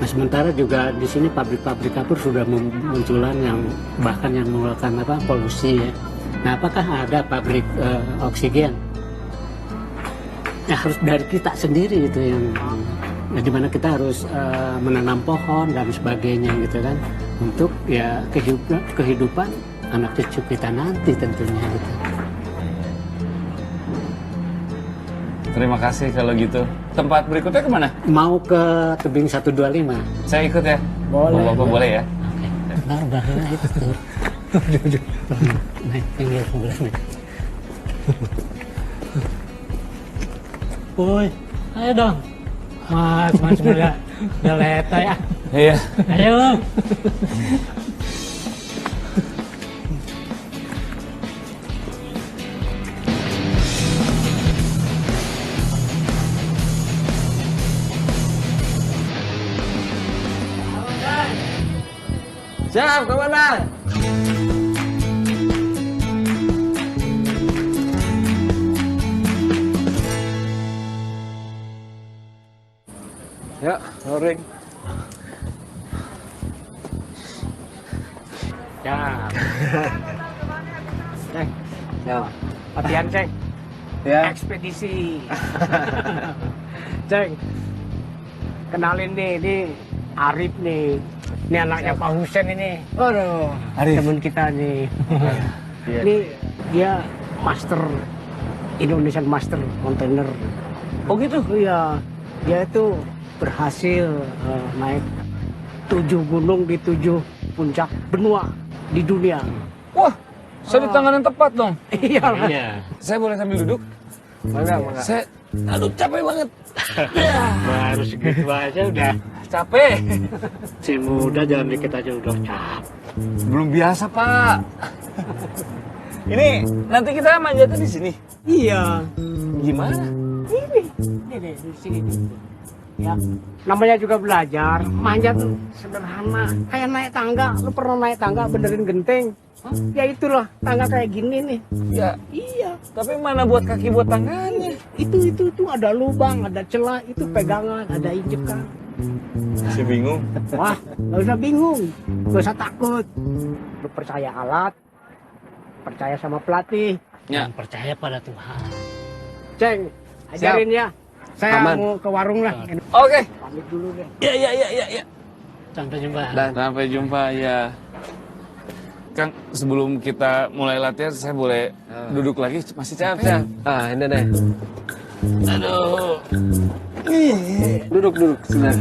Nah, sementara juga di sini pabrik-pabrik kapur sudah munculan yang bahkan yang mengeluarkan polusi ya. Nah, apakah ada pabrik oksigen? Ya harus dari kita sendiri itu yang di mana kita harus menanam pohon dan sebagainya gitu kan untuk ya kehidupan anak cucu kita nanti tentunya gitu. Terima kasih kalau gitu. Tempat berikutnya kemana? Mau ke tebing 125. Saya ikut ya. Boleh. Bapak boleh ya. Udah itu tuh. Naik pinggir sebelah nih. Woi, ayo dong. Mas udah leta ya. Iya. Ayo. Siap, komandan. Ya, loring. Ya. Ceng. Ya. Latihan, Ceng. Ya. Ekspedisi. Ceng. Kenalin nih, ini Arif nih. Ini anaknya Pak Husen ini. Aduh, Arif. teman kita nih. Iya. Ini dia master Indonesian Master Container. Oh gitu? Iya. Dia itu berhasil naik 7 gunung di 7 puncak benua di dunia. Wah, saya di tangan yang tepat dong. Iya. Saya boleh sambil duduk? Mangga. Saya, aduh capek banget. Baru segitu aja udah Capek. si muda jalan dikit aja udah capek. Belum biasa, Pak. Ini nanti kita manjatnya di sini. Iya. Gimana? Ini deh di sini nih. Ya, namanya juga belajar. Manjat tuh sederhana. Kayak naik tangga. Lu pernah naik tangga benerin genteng? Hah? Ya itulah tangga kayak gini nih. Ya, Iya. tapi mana buat kaki buat tangannya? Itu ada lubang, ada celah, itu pegangan, ada injekan. Saya bingung. Wah, nggak usah bingung, nggak usah takut. Lu percaya alat, percaya sama pelatih, Ya. dan percaya pada Tuhan. Ceng, ajarin ya. Saya Aman. mau ke warung lah. Oke. Pamit dulu deh. Ya. Sampai jumpa. Sampai jumpa ya. Kang, sebelum kita mulai latihan, saya boleh duduk lagi? Masih capek. Ah, ini deh. Aduh. Duduk sebentar.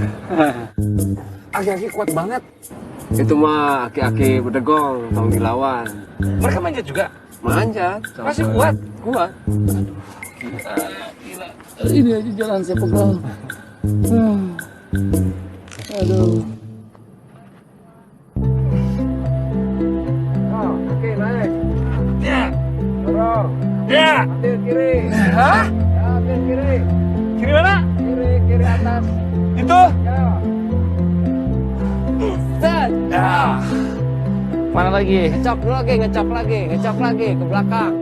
Aki-aki kuat banget. Itu mah aki-aki bedegong, tong dilawan. Mereka manjat juga? Manjat. Masih kuat? Kuat. Gila. Ini aja jalan saya pegal. Aduh. Oke, naik. Ya. Dorong. Ya. Ambil kiri. Hah? Ya, ambil kiri. Kiri mana? Kiri atas. Itu? Ya. Set. Ya. Mana lagi? Ngecok lagi ke belakang.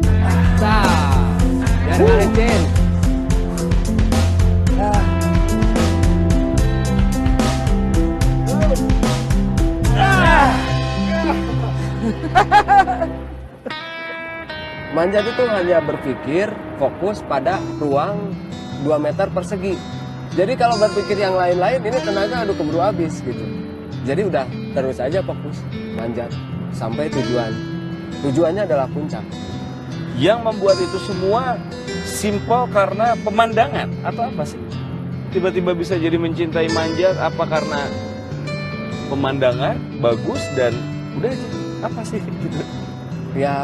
Nah, biar ngalicin. Manjat itu hanya berpikir fokus pada ruang 2 meter persegi. Jadi kalau berpikir yang lain-lain ini tenaga aduh keburu habis gitu. Jadi udah terus aja fokus manjat sampai tujuan. Tujuannya adalah puncak. Yang membuat itu semua simpel karena pemandangan atau apa sih? Tiba-tiba bisa jadi mencintai manjat apa karena pemandangan bagus dan udah aja. Apa sih gitu? Ya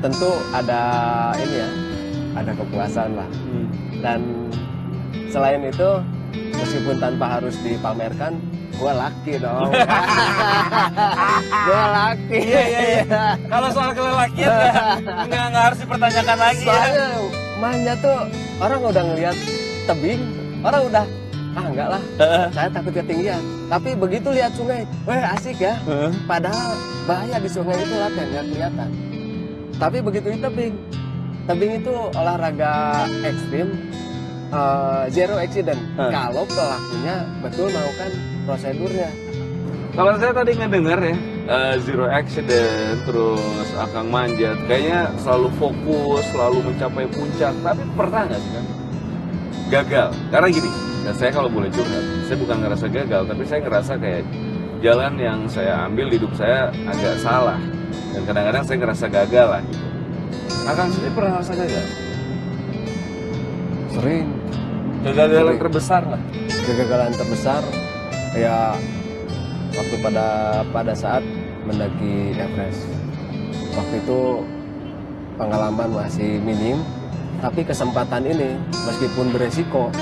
tentu ada ini ya, ada kepuasan lah. Dan selain itu meskipun tanpa harus dipamerkan, gua laki dong. Gua laki. Iya. Kalau soal kelelakian nggak harus dipertanyakan lagi. Soalnya manja tuh orang udah ngelihat tebing, orang udah enggak lah, saya takut ketinggian. Tapi begitu lihat sungai, weh asik ya. Padahal bahaya di sungai itu latihan nggak kelihatan. Tapi begitu di tebing itu olahraga ekstrim, zero accident. Kalau pelakunya betul melakukan prosedurnya. Kalau saya tadi ngedenger ya, zero accident, terus Akang manjat, kayaknya selalu fokus, selalu mencapai puncak. Tapi pernah nggak sih kan gagal? Karena gini, dan saya kalau boleh curhat, saya bukan ngerasa gagal, tapi saya ngerasa kayak jalan yang saya ambil di hidup saya agak salah. Dan kadang-kadang saya ngerasa gagal lah gitu. Akang sendiri pernah ngerasa gagal? Sering. Kegagalan terbesar lah. Kegagalan terbesar ya waktu pada saat mendaki Everest. Waktu itu pengalaman masih minim, tapi kesempatan ini meskipun beresiko,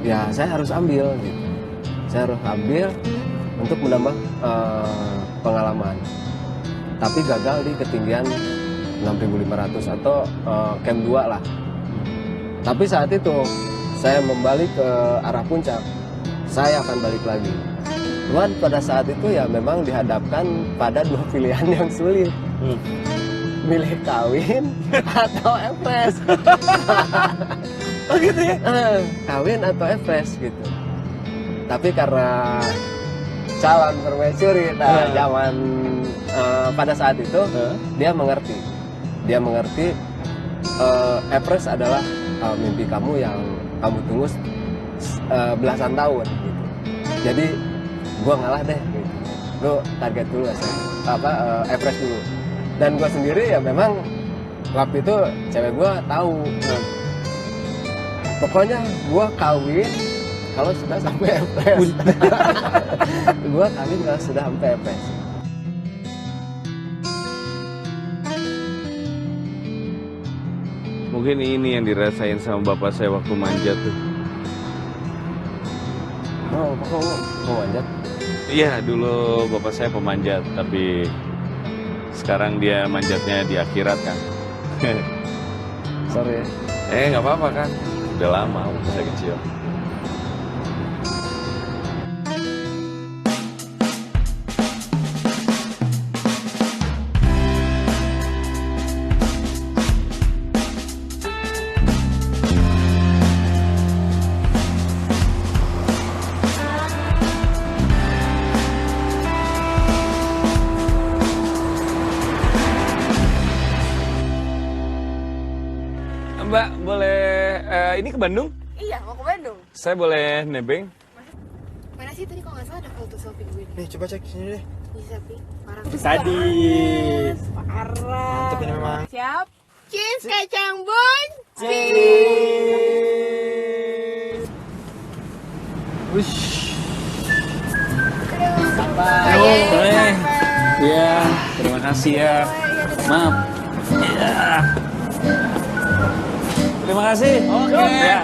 ya saya harus ambil gitu. saya harus ambil untuk menambah pengalaman. Tapi gagal di ketinggian 6.500 atau camp 2 lah. Tapi saat itu saya membalik ke arah puncak, saya akan balik lagi. Cuman pada saat itu ya memang dihadapkan pada dua pilihan yang sulit. Milih kawin atau Everest. Oh gitu ya? Kawin atau Everest gitu. Tapi karena calon permaisuri zaman pada saat itu dia mengerti Everest adalah mimpi kamu yang kamu tunggu belasan tahun gitu. Jadi gua ngalah deh gitu. Lu target dulu Everest dulu. Dan gua sendiri ya memang waktu itu cewek gua tahu. Pokoknya gua kawin kalau sudah sampai Everest. Gua kawin kalau sudah sampai Everest. Mungkin ini yang dirasain sama bapak saya waktu manjat tuh. Oh, bapak mau manjat? Iya, dulu bapak saya pemanjat, tapi sekarang dia manjatnya di akhirat kan. Sorry. Nggak apa-apa kan, udah lama waktu saya kecil. Mbak, boleh ini ke Bandung? Iya, mau ke Bandung. Saya boleh nebeng? Mana sih tadi kalau nggak salah ada foto selfie gue. Nih, coba cek sini deh. Bisa, Pi. Parah. Sadis. Parah. Mantep ini memang. Siap. Cheese kacang bunci. Wish. Boleh. Ya, terima kasih ya. Maaf. Ya. Terima kasih. Oke. Ya.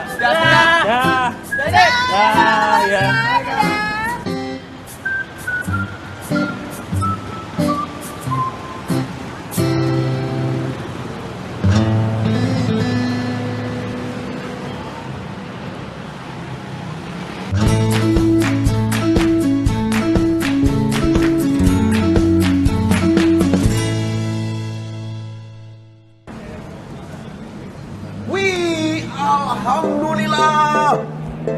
Ya. Wih, alhamdulillah.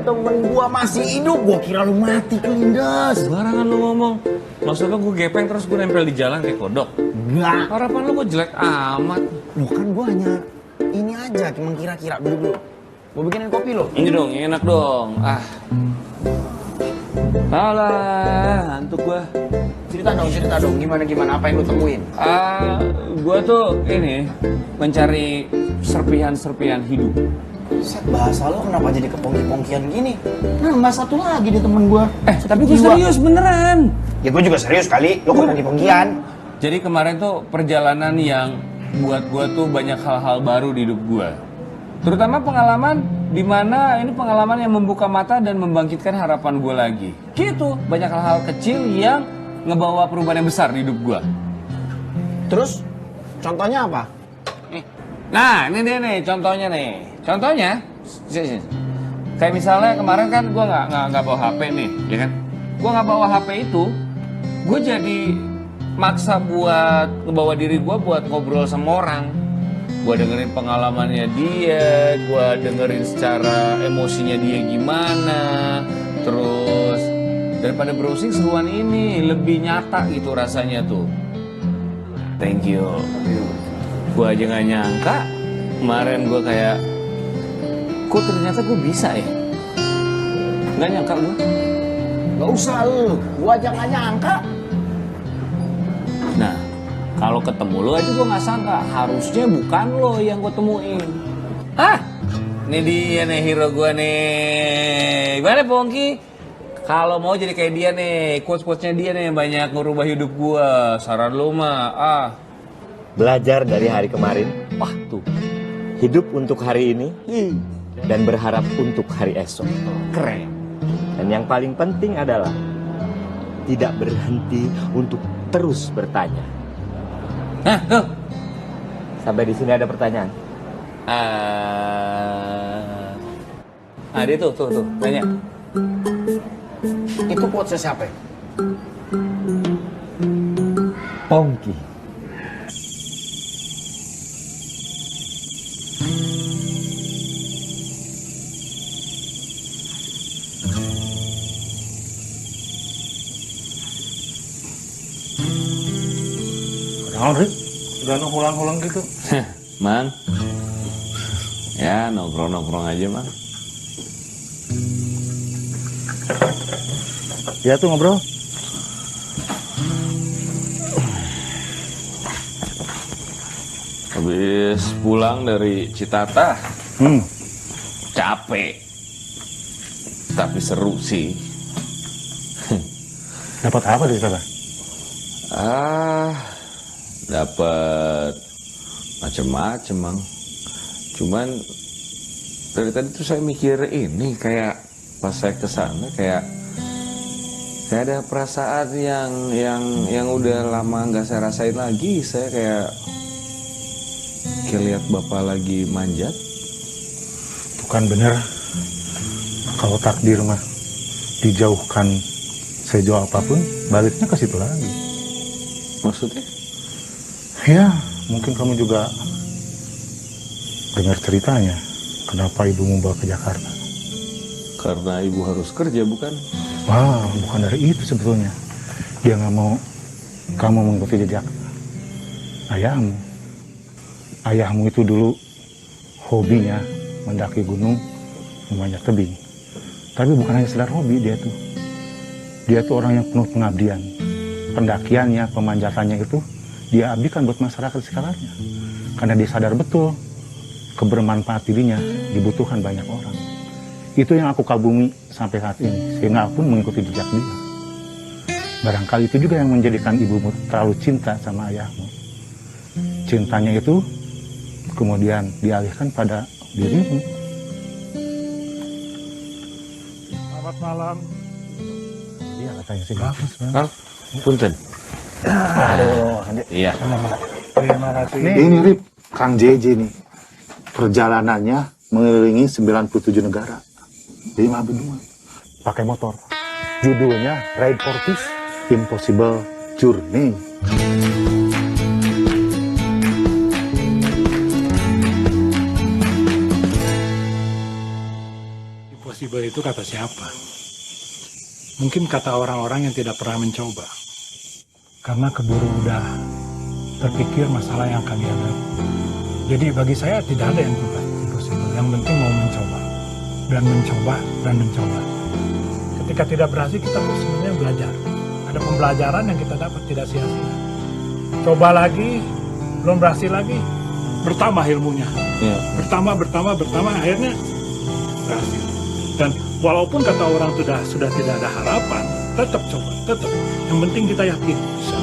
Temen gua masih hidup, gua kira lu mati kelindas. Barangan lu ngomong. Maksudnya gue gepeng terus gue nempel di jalan kayak kodok? Enggak. Harapan lu kok jelek amat. Loh kan gua hanya ini aja, cuma kira-kira dulu. Mau bikinin kopi lo? Ini dong, enak dong. Alah, ngantuk gua. Cerita dong, gimana apa yang lu temuin? Gua tuh ini mencari serpihan-serpihan hidup. Set, bahasa lo kenapa jadi kepongki-pongkian gini? Nambah satu lagi di temen gua. Tapi gue serius beneran. Ya gua juga serius kali, lo kepongki-pongkian. Jadi kemarin tuh perjalanan yang buat gua tuh banyak hal-hal baru di hidup gua. Terutama pengalaman di mana ini pengalaman yang membuka mata dan membangkitkan harapan gua lagi. Gitu, banyak hal-hal kecil yang ngebawa perubahan yang besar di hidup gua. Terus contohnya apa? Nah, ini dia nih contohnya nih. Contohnya, kayak misalnya kemarin kan gue nggak bawa HP nih, ya kan? Gue nggak bawa HP itu, gue jadi maksa buat ngebawa diri gue buat ngobrol sama orang. Gue dengerin pengalamannya dia, gue dengerin secara emosinya dia gimana. Terus daripada browsing seruan ini lebih nyata gitu rasanya tuh. Thank you. Gue aja nggak nyangka kemarin gue kayak, kok ternyata gue bisa ya? Nggak nyangka gue. Gak usah lu, gua aja gak nyangka. Nah, kalau ketemu lo aja gue nggak sangka. Harusnya bukan lo yang gue temuin. Ini dia nih hero gue nih. Gimana Pongki? Kalau mau jadi kayak dia nih, quotes-quotesnya dia nih yang banyak ngerubah hidup gue. Saran lo mah, Belajar dari hari kemarin. Wah tuh. Hidup untuk hari ini dan berharap untuk hari esok. Keren. Dan yang paling penting adalah tidak berhenti untuk terus bertanya. Sampai di sini ada pertanyaan. Dia tuh, nanya. Itu quotes siapa? Pongki. Kenal, Rik? Udah ngulang-ngulang gitu. Mang. Ya, nongkrong-nongkrong aja, Mang. Ya tuh ngobrol. Habis pulang dari Citata. Capek. Tapi seru sih. Dapat apa di sana? Dapat macem-macem, Mang. Cuman dari tadi tuh saya mikir ini kayak pas saya kesana kayak ada perasaan yang udah lama nggak saya rasain lagi. Saya kayak lihat bapak lagi manjat. Bukan bener. Kalau takdir mah dijauhkan sejauh apapun, baliknya ke situ lagi. Maksudnya? Ya, mungkin kamu juga dengar ceritanya. Kenapa ibu membawa ke Jakarta? Karena ibu harus kerja, bukan? Wah, bukan dari itu sebetulnya. Dia nggak mau kamu mengikuti jejak ayahmu. Ayahmu itu dulu hobinya mendaki gunung, memanjat tebing. Tapi bukan hanya sekedar hobi dia tuh. Dia tuh orang yang penuh pengabdian. Pendakiannya, pemanjatannya itu dia abdikan buat masyarakat sekitarnya. Karena dia sadar betul kebermanfaat dirinya dibutuhkan banyak orang. Itu yang aku kagumi sampai saat ini, sehingga aku pun mengikuti jejak dia. Barangkali itu juga yang menjadikan ibumu terlalu cinta sama ayahmu. Cintanya itu kemudian dialihkan pada dirimu. Selamat malam. Iya, katanya sih bagus, Bang. Punten. Aduh, iya. Terima kasih. Ini Rip, Kang JJ nih. Perjalanannya mengelilingi 97 negara. 5 benua. Pakai motor. Judulnya Ride for Peace, Impossible Journey. Impossible itu kata siapa? Mungkin kata orang-orang yang tidak pernah mencoba. Karena keburu udah terpikir masalah yang akan dihadapi. Jadi bagi saya tidak ada yang impossible. Yang penting mau mencoba. Dan mencoba, dan mencoba. Ketika tidak berhasil, kita tuh sebenarnya belajar. Ada pembelajaran yang kita dapat, tidak sia-sia. Coba lagi, belum berhasil lagi, bertambah ilmunya. Bertambah, akhirnya berhasil. Dan walaupun kata orang sudah tidak ada harapan, tetap coba, tetap. Yang penting kita yakin bisa.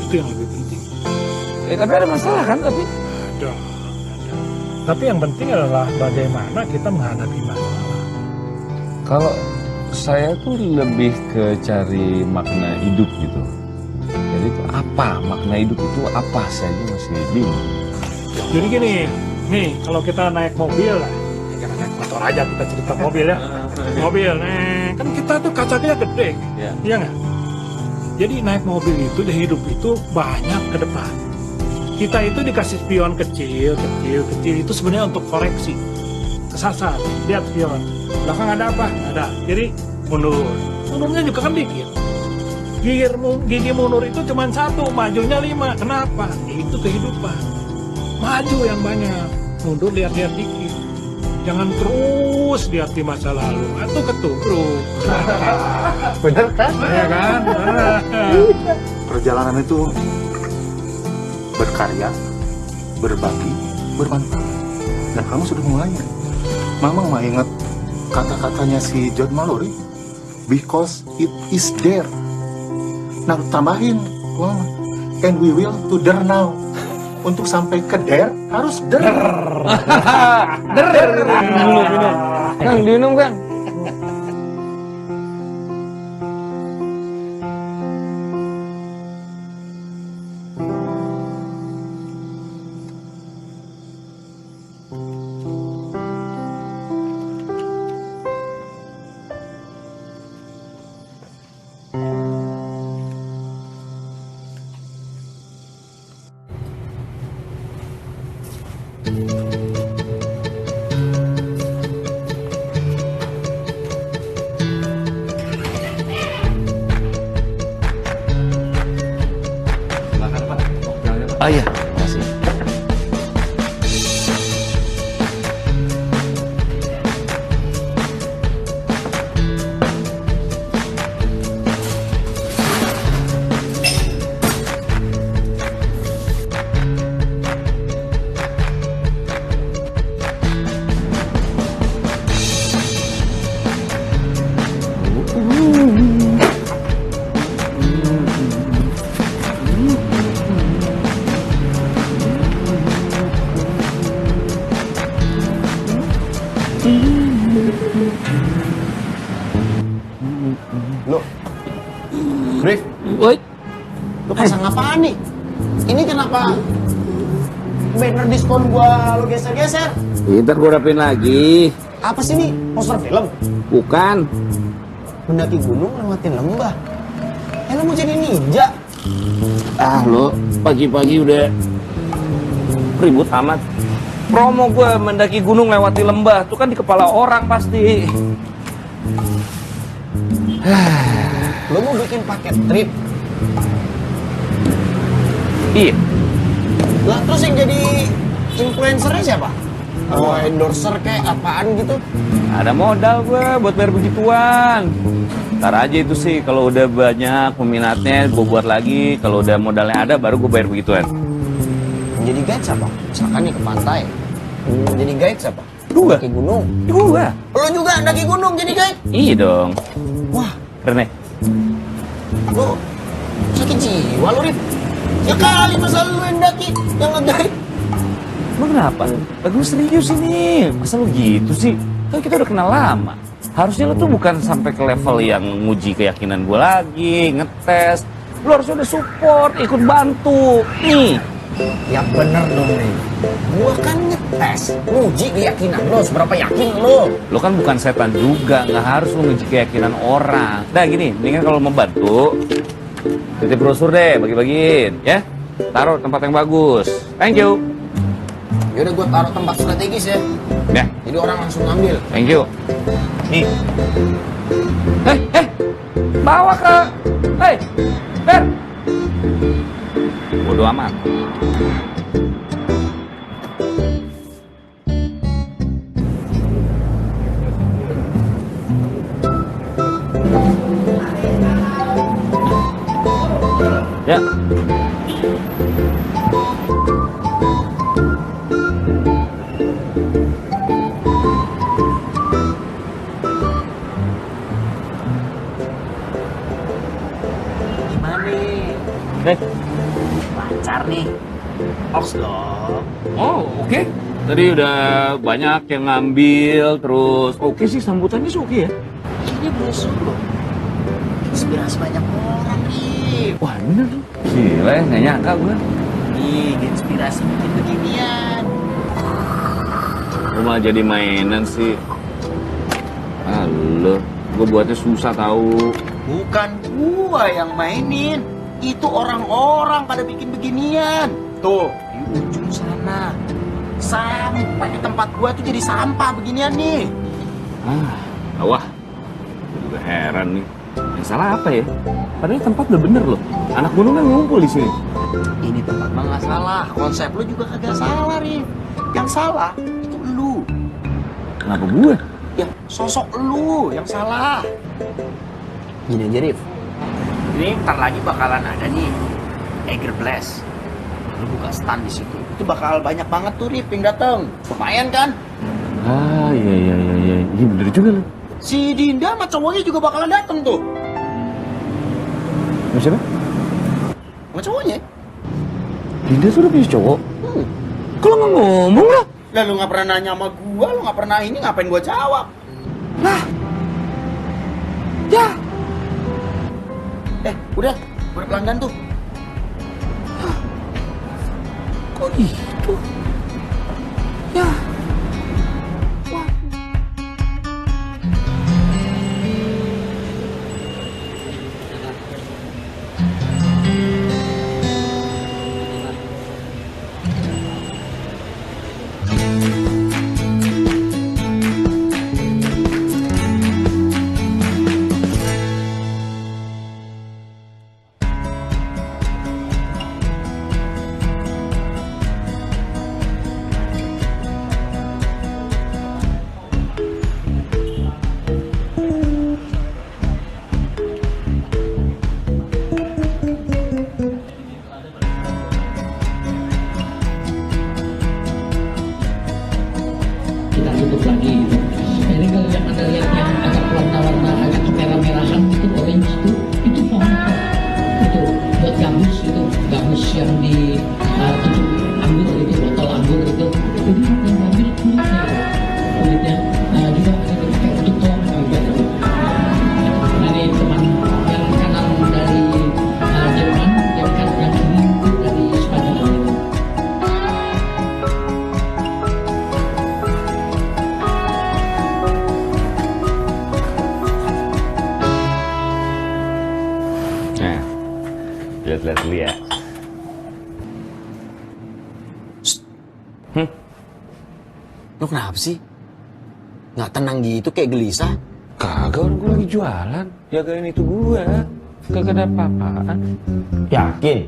Itu yang lebih penting. Tapi ada masalah kan? Ada. Tapi yang penting adalah bagaimana kita menghadapi masalah. Kalau saya tuh lebih ke cari makna hidup gitu. Jadi itu apa? Makna hidup itu apa? Saya aja masih bingung. Jadi gini, nih kalau kita naik mobil lah, kita naik motor aja kita cerita mobil ya. Mobil, kan kita tuh kacanya gede, iya nggak? Jadi naik mobil itu di hidup itu banyak ke depan. Kita itu dikasih spion kecil itu sebenarnya untuk koreksi. Kesasar, lihat spion. Belakang ada apa? Ada. Jadi mundur. Mundurnya juga kan dikit. Gigi mundur itu cuma 1, majunya 5. Kenapa? Itu kehidupan. Maju yang banyak, mundur lihat-lihat dikit. Jangan terus lihat di masa lalu, atau ketubruk. Bener kan? Iya kan? Perjalanan itu berkarya, berbagi, bermanfaat. Dan kamu sudah mulainya. Mama mah ingat kata-katanya si John Mallory, because it is there. Nah, tambahin, Mama, and we will to there now. Untuk sampai ke there harus der. Minum. Kang, diminum, Kang. Oh iya, makasih. Lo, Rif, Woi, lo pasang apaan nih? Ini kenapa banner diskon gua lo geser-geser? ntar gue rapin lagi. Apa sih nih? Poster film? Bukan. Mendaki gunung lewatin lembah. Lo mau jadi ninja? Ah lo, pagi-pagi udah ribut amat. Promo gue mendaki gunung lewati lembah, tuh kan di kepala orang pasti. Lo mau bikin paket trip? Iya. Lah terus yang jadi influencernya siapa? Oh, endorser kayak apaan gitu? Ada modal gue buat bayar begituan. Ntar aja itu sih, kalau udah banyak peminatnya gue buat lagi. Kalau udah modalnya ada baru gue bayar begituan. Jadi guide siapa? Misalkan nih ke pantai. Jadi guide siapa? Gua. Daki gunung. Gua. Lo juga daki gunung jadi guide? Iya dong. Wah, Keren ya? lo sakit jiwa lo, Rif. Ya kali masa lo yang daki, yang nge-guide. Emang kenapa? Gue serius ini. Masa lu gitu sih? Kan kita udah kenal lama. Harusnya lu tuh bukan sampai ke level yang nguji keyakinan gue lagi, ngetes. Lu harusnya udah support, ikut bantu. Nih. Ya bener dong, Rif. Gua kan ngetes, nguji keyakinan lo, seberapa yakin lo. Lu kan bukan setan juga, nggak harus lu nguji keyakinan orang. Nah gini, mendingan kalau mau bantu, titip brosur deh, bagi-bagiin, ya. Taruh tempat yang bagus. Thank you. Yaudah gua taruh tempat strategis ya. Ya. Jadi orang langsung ngambil. Thank you. Nih. Bawa ke. Hei, Ber. Bodoh amat. Ya. Gimana nih? Lancar nih. Oks dong. Oh, oke. Tadi udah banyak yang ngambil, terus oke sih sambutannya sih oke ya. Ini brosur loh. Inspirasi banyak orang nih. Wah bener tuh. Gila ya, nggak nyangka gue. Nih, inspirasi bikin beginian. Lu malah jadi mainan sih. Halo, gue buatnya susah tahu. Bukan gua yang mainin. Itu orang-orang pada bikin beginian. Tuh, di ujung sana. Sampai di tempat gua tuh jadi sampah beginian nih. Wah, gue juga heran nih. Yang salah apa ya? Padahal tempat udah bener loh. Anak gunung kan ngumpul di sini. Ini tempat mah nggak salah. Konsep lu juga kagak salah, Rif. Yang salah itu lu. Kenapa gue? Ya, sosok lu yang salah. Gini aja, Rif. Ini ntar lagi bakalan ada nih Eager Blast. Lu buka stand di situ. Itu bakal banyak banget tuh, Rif, yang dateng. Lumayan kan? Ah, iya. Iya bener juga loh. Si Dinda sama cowoknya juga bakalan dateng tuh. Sama siapa? Sama cowoknya. Dinda tuh udah punya cowok? Kalau nggak ngomong lah. Lah lu nggak pernah nanya sama gua, lu nggak pernah ini, ngapain gua jawab? Lah. Ya. Udah pelanggan tuh. Kok gitu? Ya. lihat-lihat dulu ya. Lo kenapa sih? Nggak tenang gitu kayak gelisah? Kagak, orang gue lagi jualan. Jagain itu gue. Kagak ada apa-apaan. Yakin?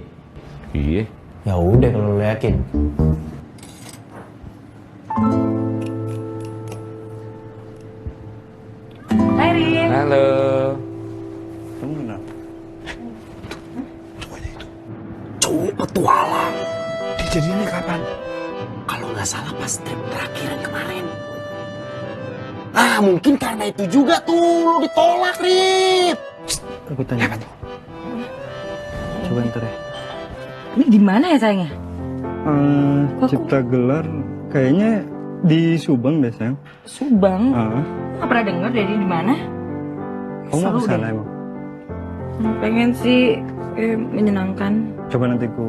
Iya. Ya udah kalau lo yakin. Hai Rin. Halo. Kamu kenapa? Cowok petualang. Kejadiannya kapan? Kalau nggak salah pas trip terakhiran kemarin. Ah, mungkin karena itu juga tuh lo ditolak, Rip. Aku tanya. Coba ntar ya. Ini di mana ya sayangnya? Cipta gelar kayaknya di Subang deh, sayang. Subang? Ah. Nggak pernah dengar dari di mana? Kamu mau Seru kesana deh. emang? Pengen sih menyenangkan. Coba nanti ku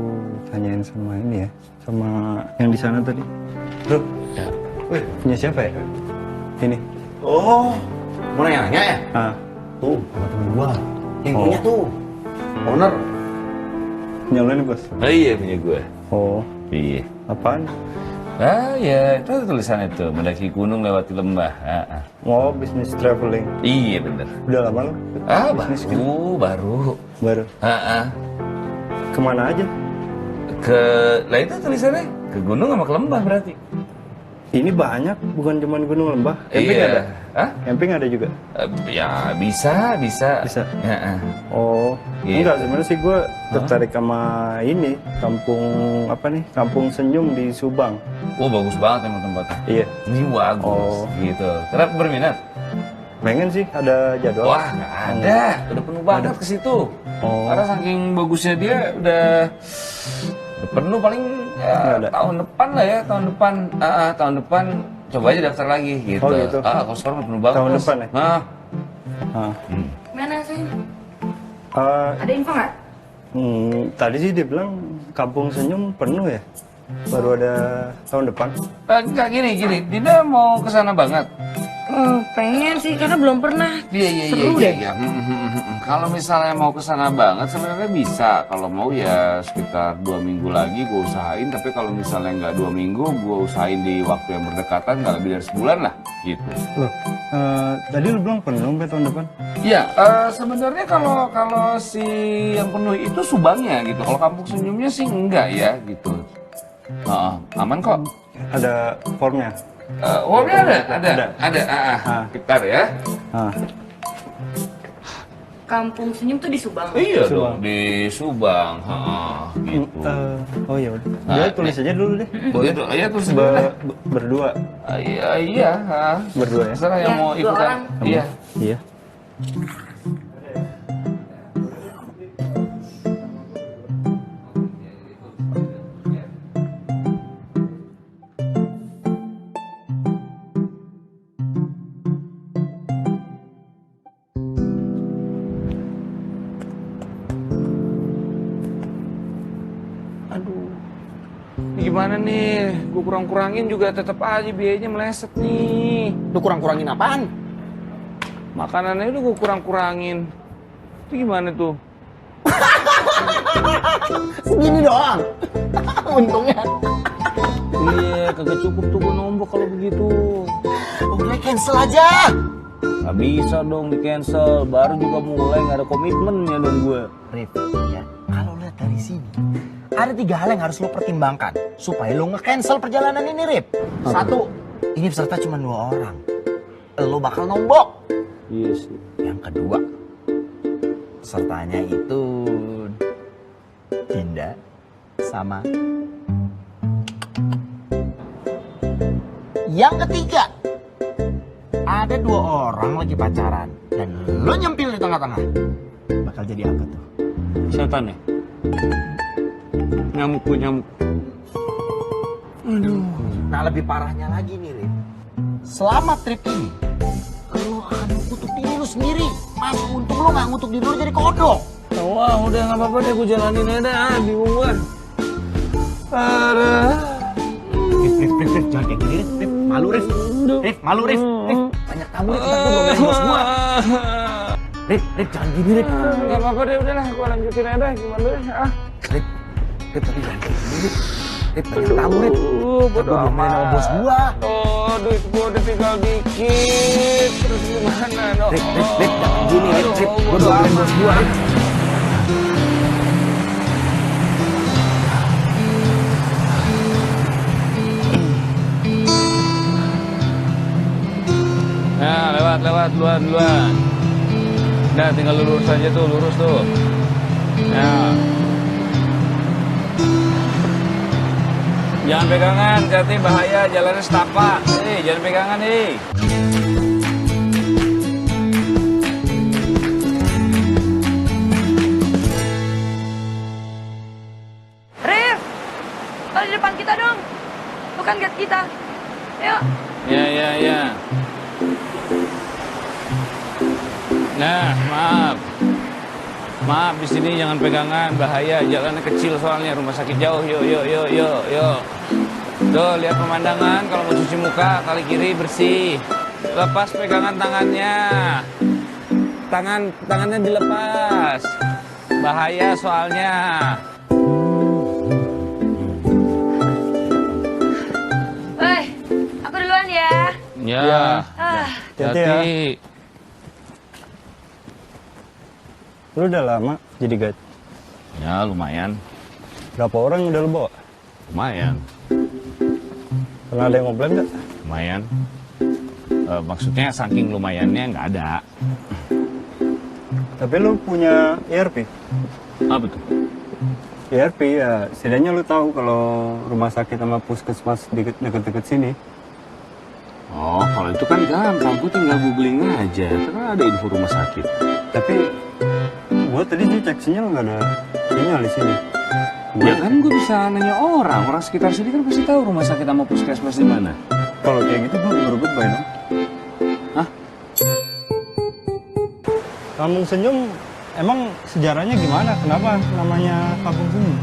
tanyain sama ini ya, sama yang di sana tadi. Bro, wih, punya siapa ya? Ini. Oh, mau nanya-nanya ya? Ah. Tuh, sama temen gua. Yang punya tuh. Owner. Punya lo nih, Bos? Oh iya, punya gue. Oh. Iya. Apaan? Ah ya, itu tulisannya tuh, mendaki gunung lewati lembah. Oh, bisnis traveling. Iya bener. Udah lama lo? Ah, bisnis baru. Baru. Kemana aja? Lah itu tulisannya ke gunung sama ke lembah berarti. Ini banyak, bukan cuma gunung lembah. Camping Iya. ada? Hah? Camping ada juga? Ya bisa. Bisa? Oh, Gitu. enggak sebenarnya sih gue tertarik sama ini, kampung senyum di Subang. Oh bagus banget emang tempatnya. Iya. Ini bagus. Gitu. Kenapa berminat? Pengen sih, ada jadwal. Wah nggak ada, udah penuh banget ke situ. Karena saking bagusnya dia udah penuh paling ya, tahun depan lah ya, tahun depan coba aja daftar lagi gitu. Oh gitu. Kalau sekarang penuh banget. Tahun Mas. depan ya? Mana sayang? Eh, Ada info nggak? Tadi sih dia bilang kampung senyum penuh ya. Baru ada tahun depan. Enggak gini, Dina mau kesana banget. Pengen sih karena belum pernah. Seru deh. Iya. Kalau misalnya mau kesana banget sebenarnya bisa. Kalau mau ya sekitar 2 minggu lagi gue usahain. Tapi kalau misalnya nggak 2 minggu, gue usahain di waktu yang berdekatan nggak lebih dari sebulan lah, gitu. Loh, tadi lu bilang penuh sampai tahun depan? Iya, sebenarnya kalau si yang penuh itu Subangnya gitu. Kalau kampung senyumnya sih enggak ya, gitu. Aman kok. Ada formnya? Formnya ada. Bentar ya. Kampung Senyum tuh di Subang. Iya dong, di Subang. Gitu. Oh ya udah. Dia tulis aja dulu deh. Oh iya tulis dulu deh. Berdua. Iya. Berdua ya. Terserah yang mau 2 ikutan. orang. Iya. Iya. Gimana nih? Gue kurang-kurangin juga tetap aja biayanya meleset nih. Lu kurang-kurangin apaan? Makanannya udah gue kurang-kurangin. Itu gimana tuh? Segini doang. Untungnya. Iya, kagak cukup tuh gue nombok kalau begitu. Udah cancel aja. Gak bisa dong di cancel. Baru juga mulai gak ada komitmennya dong gue. Rip, ya kalau lihat dari sini, ada 3 hal yang harus lo pertimbangkan supaya lo nge-cancel perjalanan ini, Rip. 1, ini peserta cuma 2 orang. Lo bakal nombok. Iya sih. Yang kedua, pesertanya itu Dinda sama. Yang ketiga, ada 2 orang lagi pacaran dan lo nyempil di tengah-tengah. Bakal jadi apa tuh? Setan ya? Nyamuk. Aduh. Nah lebih parahnya lagi nih, Rip. Selama trip ini, lo akan ngutuk diri lo sendiri. Mas, untung lo gak ngutuk diri lo jadi kodok. Wah, udah gak apa-apa deh, gue jalanin aja. Bingung gue. Rif, jangan kayak gini, Rif. Malu, Rif. Rif, malu, Rif. Banyak tamu, Rif. Ntar gue belum bos gue. Rip, jangan gini, Rip. Gak apa-apa deh, udahlah, gua lanjutin aja deh, gimana deh, ah. Rip, tapi jangan kayak gini, Rip. Rip, banyak tamu, Rip. Bodo amat. Sama bos gua. Oh, duit gua udah tinggal dikit. Terus gimana, no? Rip, jangan gini, Rip. Gua doain bos gua, Rip. Nah, lewat, duluan. Nah, tinggal lurus aja tuh, lurus tuh. Nah. Jangan pegangan, hati bahaya, jalannya setapak. Jangan pegangan, Rif, kalau di depan kita dong. Bukan gate kita. Yuk. Ya. Nah, maaf di sini jangan pegangan, bahaya. Jalannya kecil soalnya, rumah sakit jauh. Yuk. Tuh, lihat pemandangan. Kalau mau cuci muka, kali kiri bersih. Lepas pegangan tangannya. Tangannya dilepas. Bahaya soalnya. Woi, aku duluan ya. Ya. Hati-hati. Lu udah lama jadi guide? Ya, lumayan. Berapa orang yang udah lu bawa? Lumayan. Pernah ada yang komplain nggak? Lumayan. Maksudnya saking lumayannya nggak ada. Tapi lu punya ERP? Apa tuh? ERP ya, setidaknya lu tahu kalau rumah sakit sama puskesmas deket-deket sini. Oh, kalau itu kan gampang, gue tinggal googling aja. Kan ada info rumah sakit. Tapi gua tadi cek sinyal nggak ada sinyal di sini. Ya kan gue bisa nanya orang sekitar sini kan pasti tahu rumah sakit sama puskesmas di mana. Kalau kayak gitu gua baru goodbye dong. Hah? Kampung Senyum emang sejarahnya gimana? Kenapa namanya Kampung Senyum?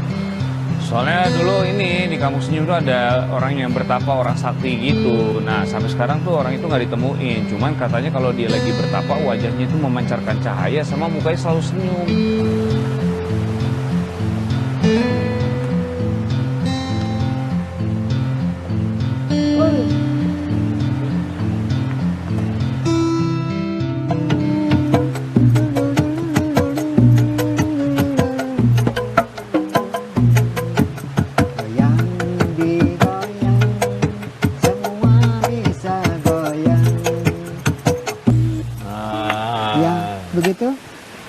Soalnya dulu ini di Kampung Senyum itu ada orang yang bertapa, orang sakti gitu. Nah, sampai sekarang tuh orang itu nggak ditemuin. Cuman katanya kalau dia lagi bertapa, wajahnya itu memancarkan cahaya sama mukanya selalu senyum. Begitu?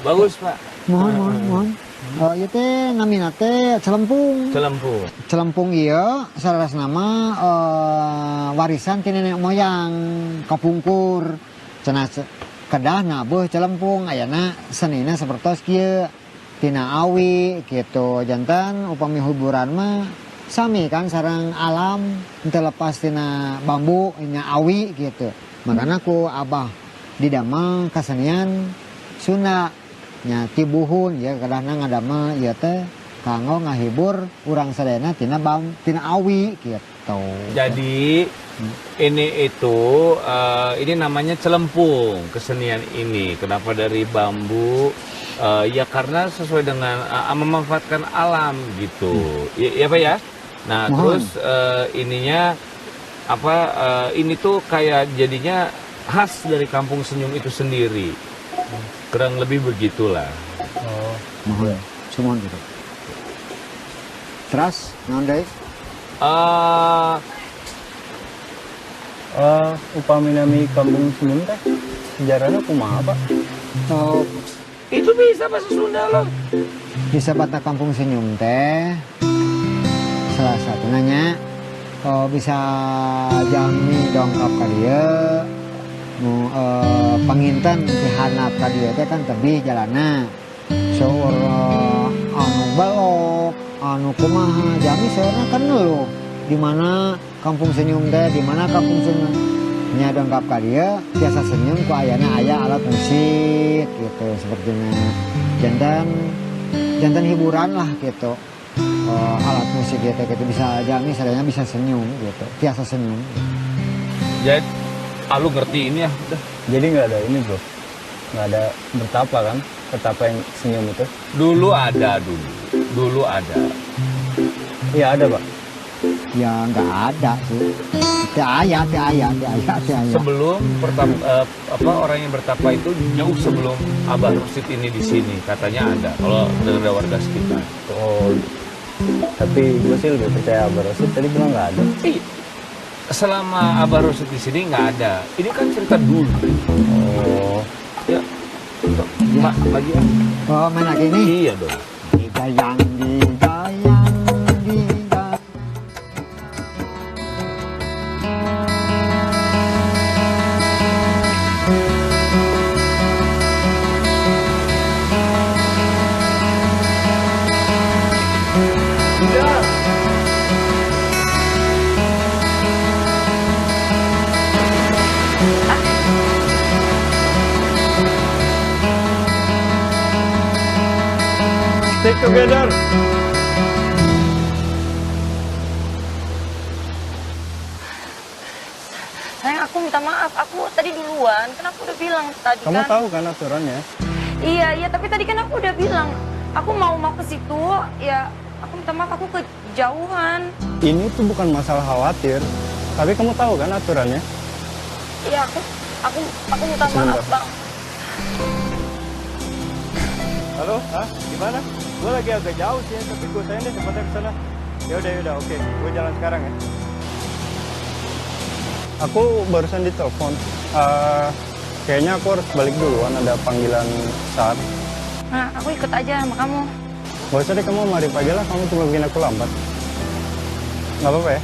Bagus, Pak. Mohon. Oh, ieu teh namina teh celempung. Celempung ieu saras nama warisan ti nenek moyang kapungkur. Cenah kedah nabuh celempung ayana senina sapertos kieu tina awi gitu. Jantan upami hiburan mah sami kan sareng alam teu lepas tina bambu nya awi gitu. Makana ku abah didamel kasenian Sunda nya tibuhun ya kadang ngadama ieu teh kanggo ngahibur urang sadayana tina awi gitu. Jadi ini ini namanya celempung kesenian ini. Kenapa dari bambu? Ya karena sesuai dengan memanfaatkan alam gitu. Ya Pak ya. Nah terus ininya ini tuh kayak jadinya khas dari Kampung Senyum itu sendiri. Kurang lebih begitulah. Oh, mohon. Cuman gitu. Terus, naon deui? Upami nami Kampung Senyum teh sejarahnya kumaha, Pak? Oh, itu bisa bahasa Sunda loh. Bisa bata Kampung Senyum teh salah satunya bisa jami dongkap ka dieu panginten di hanap ka dieu teh kan tebih jalanna seueur anu balok anu kumaha jami seurna kan leuh di mana Kampung Senyum teh di mana Kampung Senyum nya dongkap ka dieu biasa senyum ku ayana aya alat musik gitu sepertinya jantan hiburan lah gitu alat musik gitu bisa jami sadayana bisa senyum gitu biasa senyum gitu. Jadi lu ngerti ini ya udah. Jadi nggak ada ini bro nggak ada bertapa kan? Bertapa yang senyum itu? Dulu ada. Iya ada Pak. Ya nggak ada sih. Tiaya. Sebelum orang yang bertapa itu jauh sebelum Abah Rusid ini di sini katanya ada. Kalau ada warga sekitar. Oh, tapi gue sih lebih percaya Abah Rusid. Tadi bilang nggak ada. Selama Abah Rusid di sini nggak ada. Ini kan cerita dulu. Oh, ya. Mak lagi ya. Oh main lagi nih? Iya dong. Digayang. Stick together. Sayang, aku minta maaf. Aku tadi duluan. Kan aku udah bilang tadi Kamu kan. tahu kan aturannya? Iya, tapi tadi kan aku udah bilang. Aku mau ke situ, ya aku minta maaf, aku kejauhan. Ini tuh bukan masalah khawatir. Tapi kamu tahu kan aturannya? Iya, aku minta maaf, Bang. Halo, gimana? Gue lagi agak jauh sih, tapi gue tanya deh tempatnya ke sana. Yaudah, oke. Gue jalan sekarang ya. Aku barusan ditelepon. Kayaknya aku harus balik duluan, ada panggilan saat. Nah, aku ikut aja sama kamu. Gak usah deh, kamu mari aja lah, kamu cuma bikin aku lambat. Gak apa-apa ya?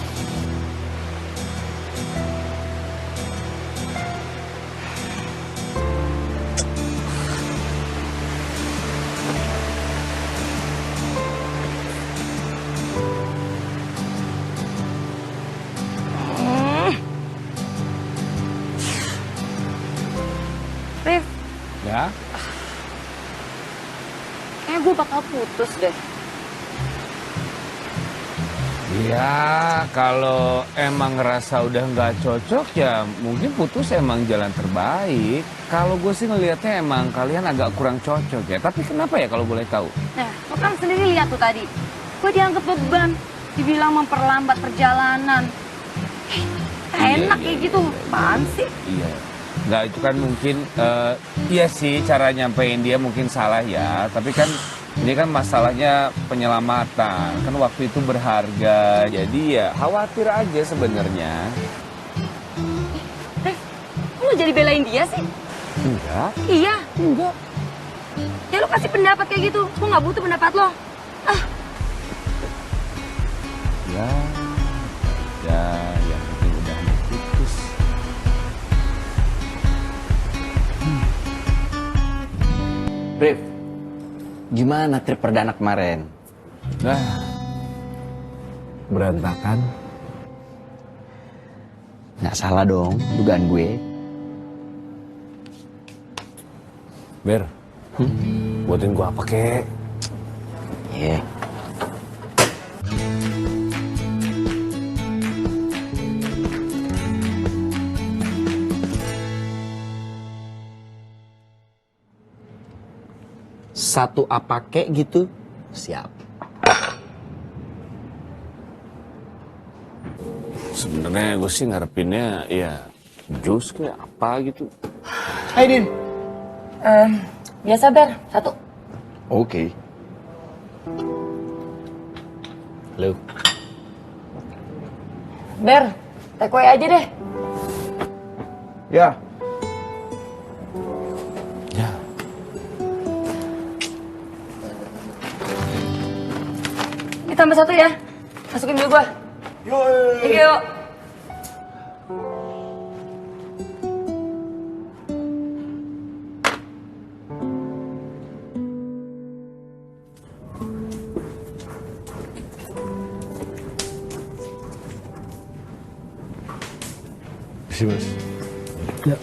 Rif. Ya? Kayaknya gue bakal putus deh. Ya, kalau emang ngerasa udah nggak cocok ya mungkin putus emang jalan terbaik. Kalau gue sih ngelihatnya emang kalian agak kurang cocok ya. Tapi kenapa ya kalau boleh tahu? Nah, lo kan sendiri lihat tuh tadi. Gue dianggap beban. Dibilang memperlambat perjalanan. Enak kayak gitu. Apaan sih? Iya. Nggak, itu kan mungkin, iya sih cara nyampein dia mungkin salah ya. Tapi kan ini kan masalahnya penyelamatan. Kan waktu itu berharga. Jadi ya khawatir aja sebenarnya. Kok lo jadi belain dia sih? Enggak. Iya. Enggak. Ya lo kasih pendapat kayak gitu. Gue nggak butuh pendapat lo. Ya, yang penting udah putus. Rif, gimana trip perdana kemarin? Berantakan. Nggak salah dong, dugaan gue. Ber, buatin gua apa kek? Iya. Satu apa kek gitu? Siap. Sebenarnya gue sih ngarepinnya ya jus kayak apa gitu. Hai Din. Biasa Ber, satu. Oke. Halo. Ber, take away aja deh. Ya. Ini tambah satu ya. Masukin dulu gua. Yuk. Isi mas. Ya.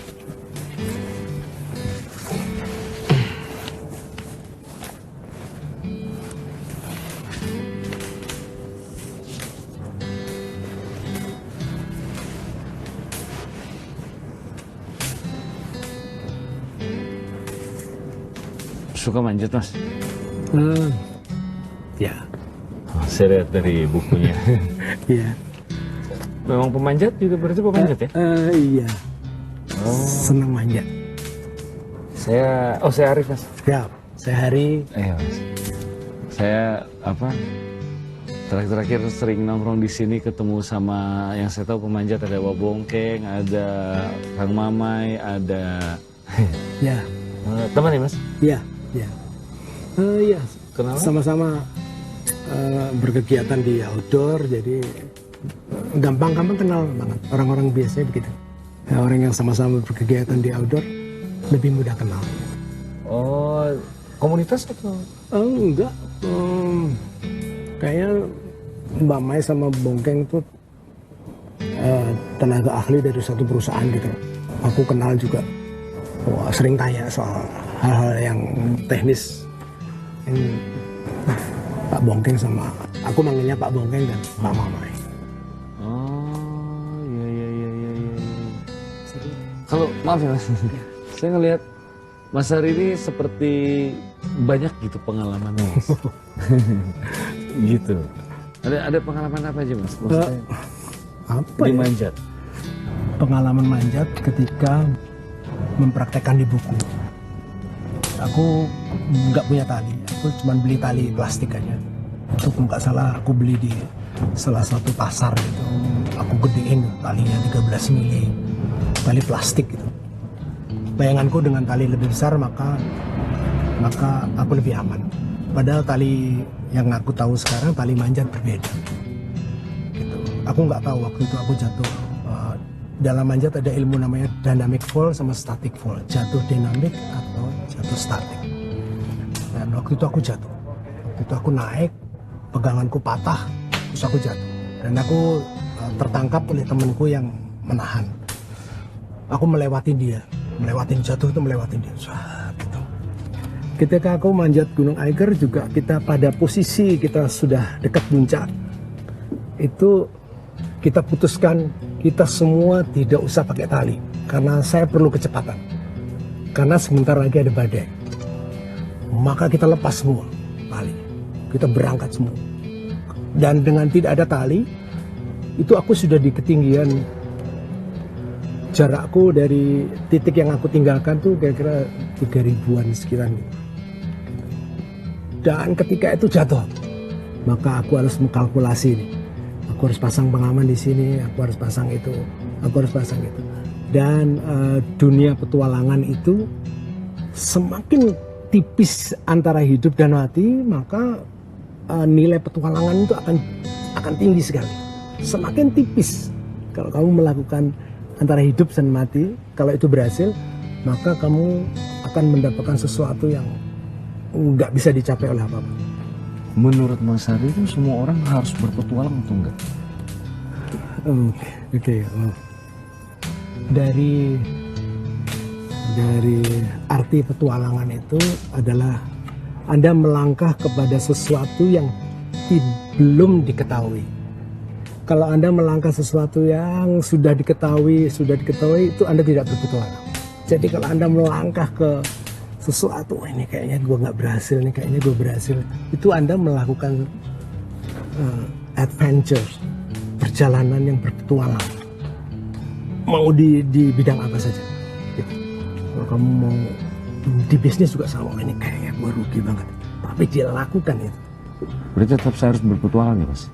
suka manjat, Mas? Ya. Oh, saya lihat dari bukunya. Iya. Memang pemanjat juga berarti pemanjat ya? Iya. Oh. Senang manjat. Saya Arif, Mas. Siap. Saya Hari. Mas. Saya terakhir sering nongkrong di sini, ketemu sama yang saya tahu pemanjat, ada Wabongkeng, ada Kang Mamai, ada Ya. teman ya, Mas? Iya, iya. Iya. Kenapa? Sama-sama berkegiatan di outdoor, jadi gampang kenal banget. Orang-orang biasanya begitu. Ya, orang yang sama-sama berkegiatan di outdoor lebih mudah kenal. Oh, komunitas atau? Enggak. Kayaknya Mbak Mai sama Bongkeng itu tenaga ahli dari satu perusahaan gitu. Aku kenal juga. Sering tanya soal hal-hal yang teknis. Pak Bongkeng sama aku manggilnya Pak Bongkeng dan Pak Mamai. Oh, iya. Kalau maaf ya, Mas. Saya ngelihat Mas Hari ini seperti banyak gitu pengalamannya, Mas. Gitu. Ada pengalaman apa aja, Mas? Maksudnya apa di ya? manjat? Pengalaman manjat ketika mempraktekkan di buku. Aku nggak punya tali, aku cuma beli tali plastik aja. Itu nggak salah, aku beli di salah satu pasar gitu. Aku gedein talinya 13 mili, tali plastik gitu. Bayanganku dengan tali lebih besar maka aku lebih aman. Padahal tali yang aku tahu sekarang tali manjat berbeda. Gitu. Aku nggak tahu waktu itu aku jatuh. Dalam manjat ada ilmu namanya dynamic fall sama static fall. Jatuh dinamik atau jatuh statik. Dan waktu itu aku jatuh. Waktu itu aku naik, peganganku patah, terus aku jatuh. Dan aku tertangkap oleh temanku yang menahan. Aku melewatin dia. Melewatin jatuh itu melewatin dia. Gitu. Ketika aku manjat Gunung Eiger juga kita pada posisi kita sudah dekat puncak. Itu kita putuskan kita semua tidak usah pakai tali karena saya perlu kecepatan. Karena sebentar lagi ada badai. Maka kita lepas semua tali. Kita berangkat semua. Dan dengan tidak ada tali, itu aku sudah di ketinggian jarakku dari titik yang aku tinggalkan tuh kira-kira 3000-an sekian gitu. Dan ketika itu jatuh, maka aku harus mengkalkulasi nih. Aku harus pasang pengaman di sini, aku harus pasang itu, aku harus pasang itu. Dan dunia petualangan itu semakin tipis antara hidup dan mati, maka nilai petualangan itu akan tinggi sekali. Semakin tipis kalau kamu melakukan antara hidup dan mati, kalau itu berhasil, maka kamu akan mendapatkan sesuatu yang nggak bisa dicapai oleh apa-apa. Menurut Mas Hari itu semua orang harus berpetualang atau enggak? Oke. Dari arti petualangan itu adalah Anda melangkah kepada sesuatu yang belum diketahui. Kalau Anda melangkah sesuatu yang sudah diketahui itu Anda tidak berpetualang. Jadi kalau Anda melangkah ke sesuatu, ini kayaknya gue nggak berhasil, nih kayaknya gue berhasil, itu Anda melakukan adventure, perjalanan yang berpetualang. Mau di bidang apa saja. Gitu. Kalau kamu mau di bisnis juga sama, ini kayaknya gue rugi banget, tapi dia lakukan itu. Berarti tetap saya harus berpetualang ya, Mas?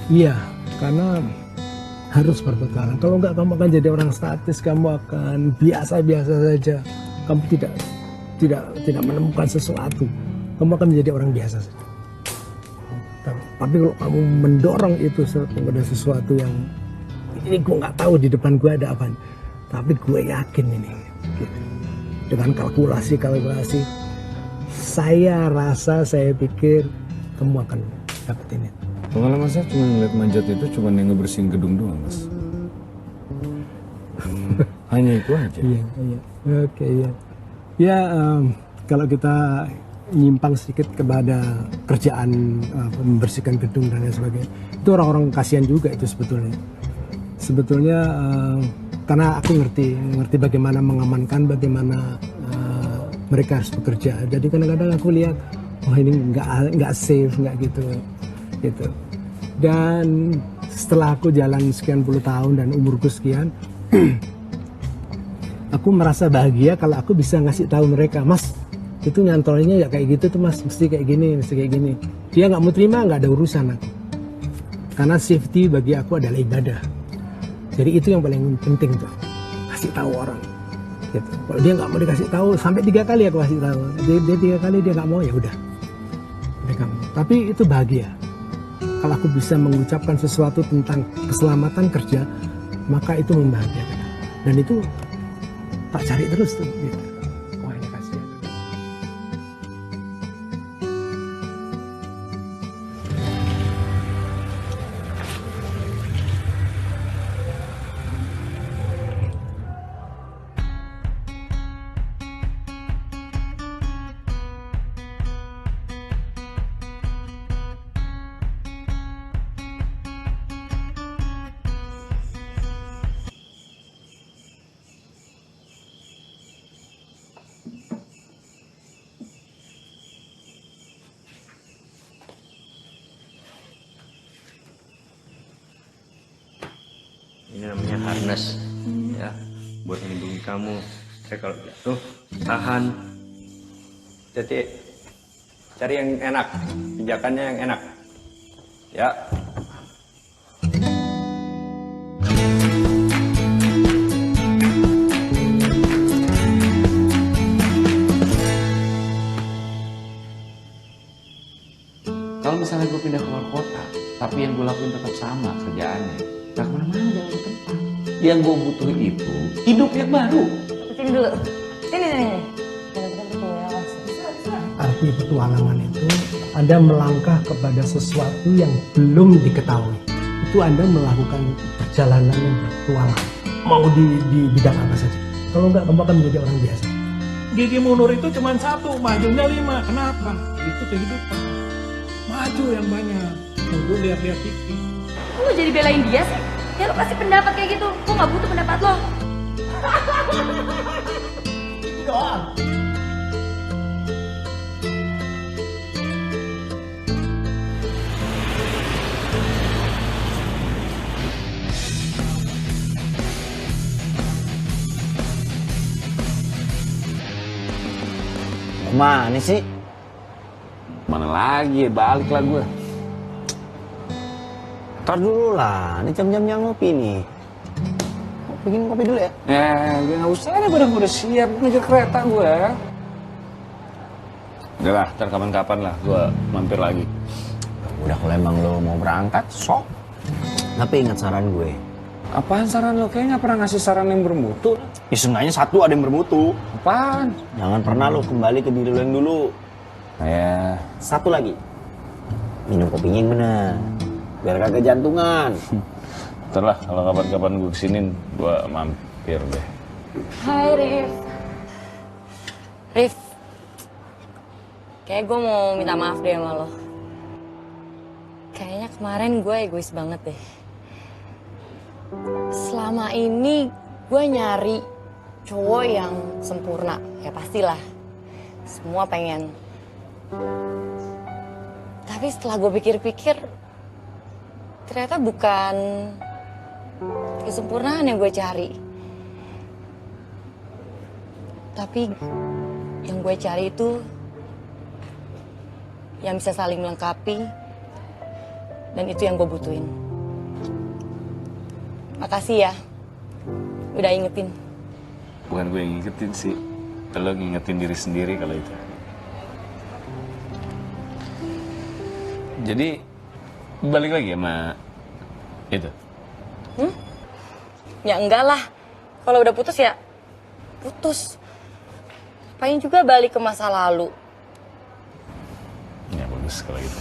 Iya, karena harus berpetualang. Kalau enggak kamu akan jadi orang statis, kamu akan biasa-biasa saja. Kamu tidak menemukan sesuatu. Kamu akan menjadi orang biasa saja. Tapi kalau kamu mendorong itu kepada sesuatu yang ini gue nggak tahu di depan gue ada apa, tapi gue yakin ini. Gitu. Dengan kalkulasi, saya pikir kamu akan dapetin itu. Pengalaman saya cuma ngeliat manjat itu cuma yang ngebersihin gedung doang, Mas. Hanya itu aja. Iya. Oke, iya. Ya, kalau kita nyimpang sedikit kepada kerjaan membersihkan gedung dan lain sebagainya, itu orang-orang kasihan juga itu sebetulnya. Sebetulnya karena aku ngerti bagaimana mengamankan, bagaimana mereka harus bekerja. Jadi kadang-kadang aku lihat, wah ini nggak safe, nggak gitu. Dan setelah aku jalan sekian puluh tahun dan umurku sekian, aku merasa bahagia kalau aku bisa ngasih tahu mereka, Mas, itu nyantolnya ya kayak gitu tuh Mas, mesti kayak gini. Dia nggak mau terima, nggak ada urusan aku. Karena safety bagi aku adalah ibadah. Jadi itu yang paling penting tuh, kasih tahu orang. Gitu. Kalau dia nggak mau dikasih tahu, sampai 3 kali aku kasih tahu. Dia 3 kali dia nggak mau, ya udah. Tapi itu bahagia. Kalau aku bisa mengucapkan sesuatu tentang keselamatan kerja, maka itu membahagiakan. Dan itu tak cari terus tuh. Gitu. Wah, ini kasihan. Ini namanya harness, ya, buat melindungi kamu. Saya kalau jatuh tahan. Jadi cari yang enak, pijakannya yang enak, ya. Kalau misalnya gue pindah keluar kota, tapi yang gue lakuin tetap sama kerjaannya, gak kemana-mana, jangan ke tempat. Yang gue butuh itu hidup yang baru. Sini dulu. Sini. Arti petualangan itu Anda melangkah kepada sesuatu yang belum diketahui. Itu Anda melakukan perjalanan yang berpetualang. Mau di bidang apa saja. Kalau nggak, kamu akan menjadi orang biasa. Gigi mundur itu cuma 1, majunya 5. Kenapa? Itu kehidupan. Maju yang banyak. Tunggu lihat-lihat TV. Lu jadi belain dia sih? Ya lu kasih pendapat kayak gitu. Gua nggak butuh pendapat lo. Doang. Mana sih? Mana lagi, balik lah gue. Ntar dulu lah, ini jam-jamnya ngopi nih. Bikin kopi dulu ya? Gue gak usah, ada barang udah siap, ngejar kereta gue. Udah lah, ntar kapan-kapan lah gue mampir lagi. Udah kalau emang lo mau berangkat, sok. Tapi ingat saran gue. Apaan saran lo? Kayaknya gak pernah ngasih saran yang bermutu. Ya seenggaknya 1 ada yang bermutu. Apaan? Jangan pernah lo kembali ke diri lo yang dulu. Ya. 1 lagi. Minum kopinya yang benar. Biar kagak jantungan. Ntar lah, kalau kapan-kapan gue kesinin, gue mampir deh. Hai Rif. Rif. Kayak gue mau minta maaf deh sama lo. Kayaknya kemarin gue egois banget deh. Selama ini gue nyari cowok yang sempurna. Ya pastilah. Semua pengen. Tapi setelah gue pikir-pikir, ternyata bukan kesempurnaan yang gue cari. Tapi yang gue cari itu yang bisa saling melengkapi, dan itu yang gue butuhin. Makasih ya, udah ingetin. Bukan gue yang ngingetin sih, lo ngingetin diri sendiri kalau itu. Jadi, balik lagi sama itu? Ya enggak lah, kalau udah putus ya putus. Ngapain juga balik ke masa lalu. Ya bagus kalau gitu.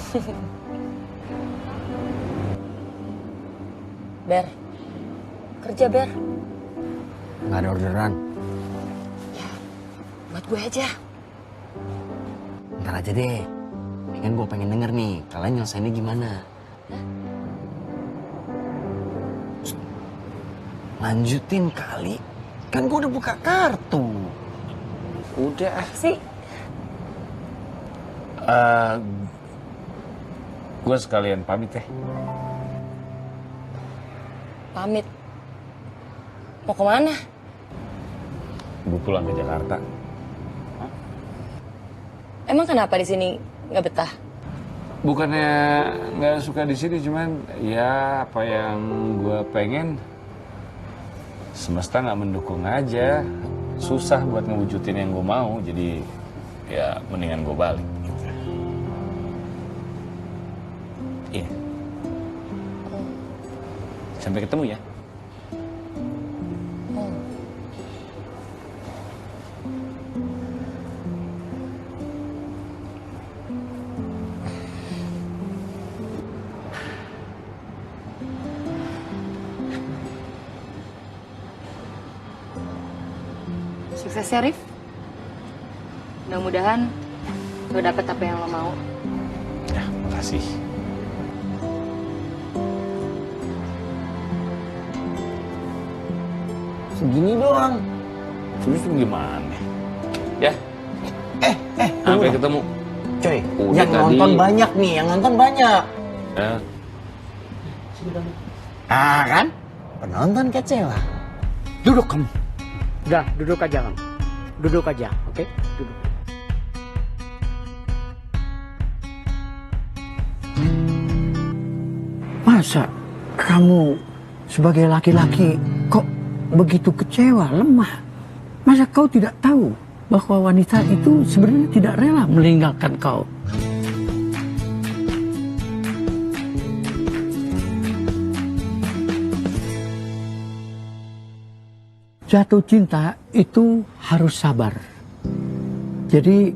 Ber, kerja Ber. Nggak ada orderan. Buat gue aja. Ntar aja deh. Ini kan gue pengen denger nih, kalian nyelesainnya gimana? Lanjutin kali. Kan gue udah buka kartu. Udah. Sih. Gue sekalian pamit ya. Pamit. Mau kemana? Gue pulang ke Jakarta. Emang kenapa di sini nggak betah? Bukannya nggak suka di sini, cuman ya apa yang gue pengen semesta nggak mendukung aja. Susah buat ngewujudin yang gue mau, jadi ya mendingan gue balik. Iya. Sampai ketemu ya. Sukses ya, Rif. Mudah-mudahan lo dapet apa yang lo mau. Ya, makasih. Segini doang. Terus gimana? Ya. Sampai ketemu. Coy, Udah yang tadi. nonton banyak nih, yang nonton banyak. Ah kan? Penonton kecewa. Duduk kamu. Udah, duduk aja kamu. Duduk aja, oke? Duduk. Masa kamu sebagai laki-laki kok begitu kecewa, lemah? Masa kau tidak tahu bahwa wanita itu sebenarnya tidak rela meninggalkan kau? Jatuh cinta itu harus sabar. Jadi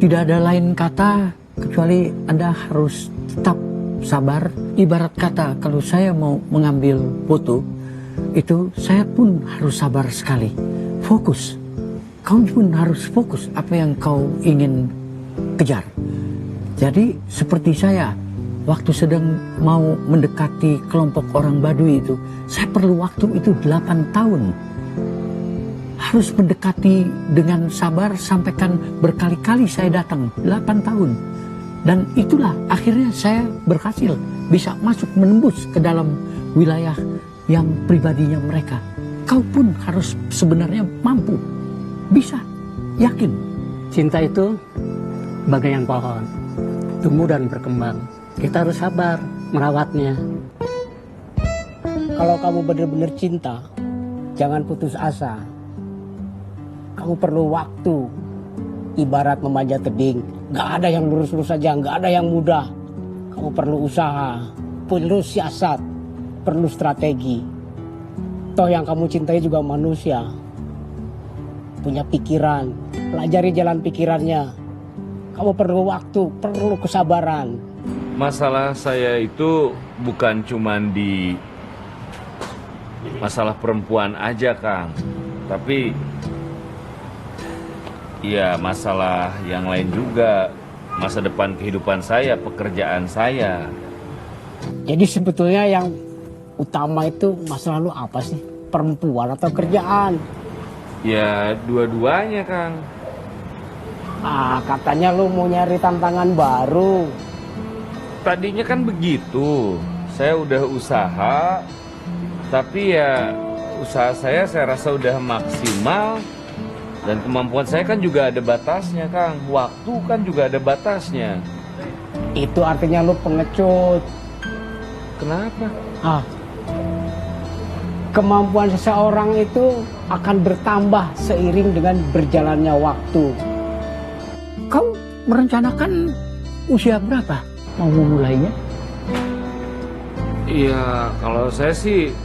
tidak ada lain kata kecuali Anda harus tetap sabar. Ibarat kata kalau saya mau mengambil foto, itu saya pun harus sabar sekali. Fokus. Kau pun harus fokus apa yang kau ingin kejar. Jadi seperti saya, waktu sedang mau mendekati kelompok orang Baduy itu, saya perlu waktu itu 8 tahun. Harus mendekati dengan sabar, sampaikan berkali-kali saya datang, 8 tahun. Dan itulah akhirnya saya berhasil bisa masuk menembus ke dalam wilayah yang pribadinya mereka. Kau pun harus sebenarnya mampu, bisa, yakin. Cinta itu bagaikan pohon, tumbuh dan berkembang. Kita harus sabar merawatnya. Kalau kamu benar-benar cinta, jangan putus asa. Kamu perlu waktu, ibarat memanjat tebing. Gak ada yang lurus-lurus saja, gak ada yang mudah. Kamu perlu usaha, perlu siasat, perlu strategi. Toh yang kamu cintai juga manusia. Punya pikiran, pelajari jalan pikirannya. Kamu perlu waktu, perlu kesabaran. Masalah saya itu bukan cuman di masalah perempuan aja, Kang. Tapi ya masalah yang lain juga. Masa depan kehidupan saya, pekerjaan saya. Jadi sebetulnya yang utama itu masalah lu apa sih? Perempuan atau kerjaan? Ya dua-duanya, Kang. Katanya lu mau nyari tantangan baru. Tadinya kan begitu. Saya udah usaha, tapi ya usaha saya rasa udah maksimal. Dan kemampuan saya kan juga ada batasnya, Kang. Waktu kan juga ada batasnya. Itu artinya lu pengecut. Kenapa? Kemampuan seseorang itu akan bertambah seiring dengan berjalannya waktu. Kau merencanakan usia berapa mau memulainya? Iya, kalau saya sih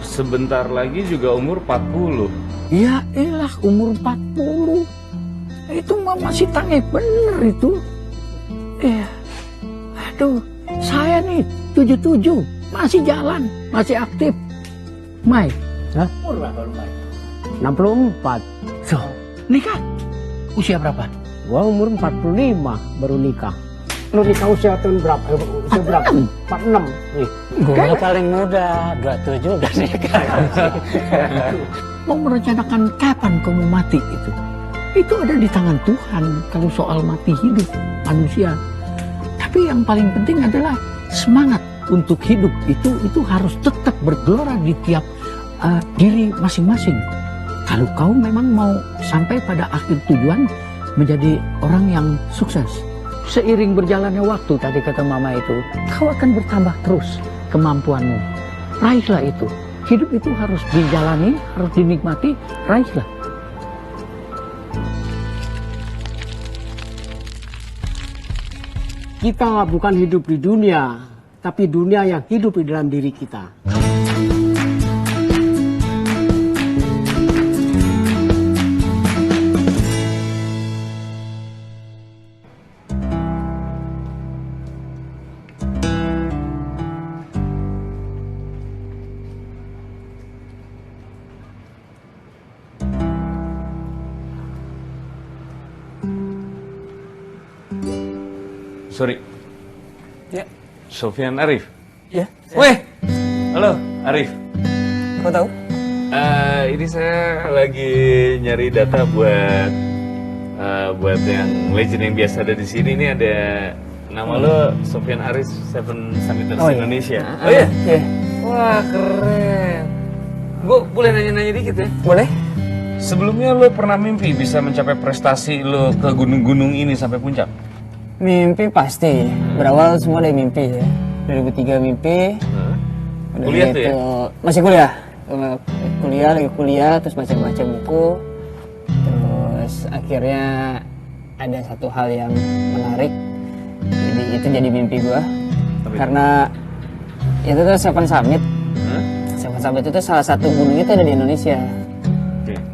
sebentar lagi juga umur 40. Ya elah, umur 40. Itu masih tangeh bener itu. Aduh, saya nih 77, masih jalan, masih aktif. Mai, umur berapa lu, Mai? 64. So, nikah usia berapa? Gua umur 45 baru nikah. Lu nikah usia tahun berapa? Usia berapa? 46. Gua paling muda, 27 udah nikah. Mau merencanakan kapan kamu mati itu? Itu ada di tangan Tuhan kalau soal mati hidup manusia. Tapi yang paling penting adalah semangat untuk hidup itu harus tetap bergelora di tiap diri masing-masing. Kalau kau memang mau sampai pada akhir tujuan menjadi orang yang sukses. Seiring berjalannya waktu, tadi kata mama itu, kau akan bertambah terus kemampuanmu. Raihlah itu. Hidup itu harus dijalani, harus dinikmati, raihlah. Kita bukan hidup di dunia, tapi dunia yang hidup di dalam diri kita. Sorry. Ya. Sofyan Arif. Ya. Weh. Halo, Arif. Kau tahu? Ini saya lagi nyari data buat yang legend yang biasa ada di sini. Ini ada nama lo Sofyan Arif, Seven Summiters Indonesia. Oh iya? Iya. Wah, keren. Gue boleh nanya-nanya dikit ya? Boleh. Sebelumnya lo pernah mimpi bisa mencapai prestasi lo ke gunung-gunung ini sampai puncak? Mimpi pasti. Berawal semua dari mimpi ya. 2003 mimpi. Udah Kuliah gitu, tuh ya? Masih kuliah. Lagi kuliah, terus baca-baca buku. Terus akhirnya ada satu hal yang menarik. Jadi itu jadi mimpi gua. Karena itu tuh Seven Summit. Seven Summit itu salah satu gunung itu ada di Indonesia.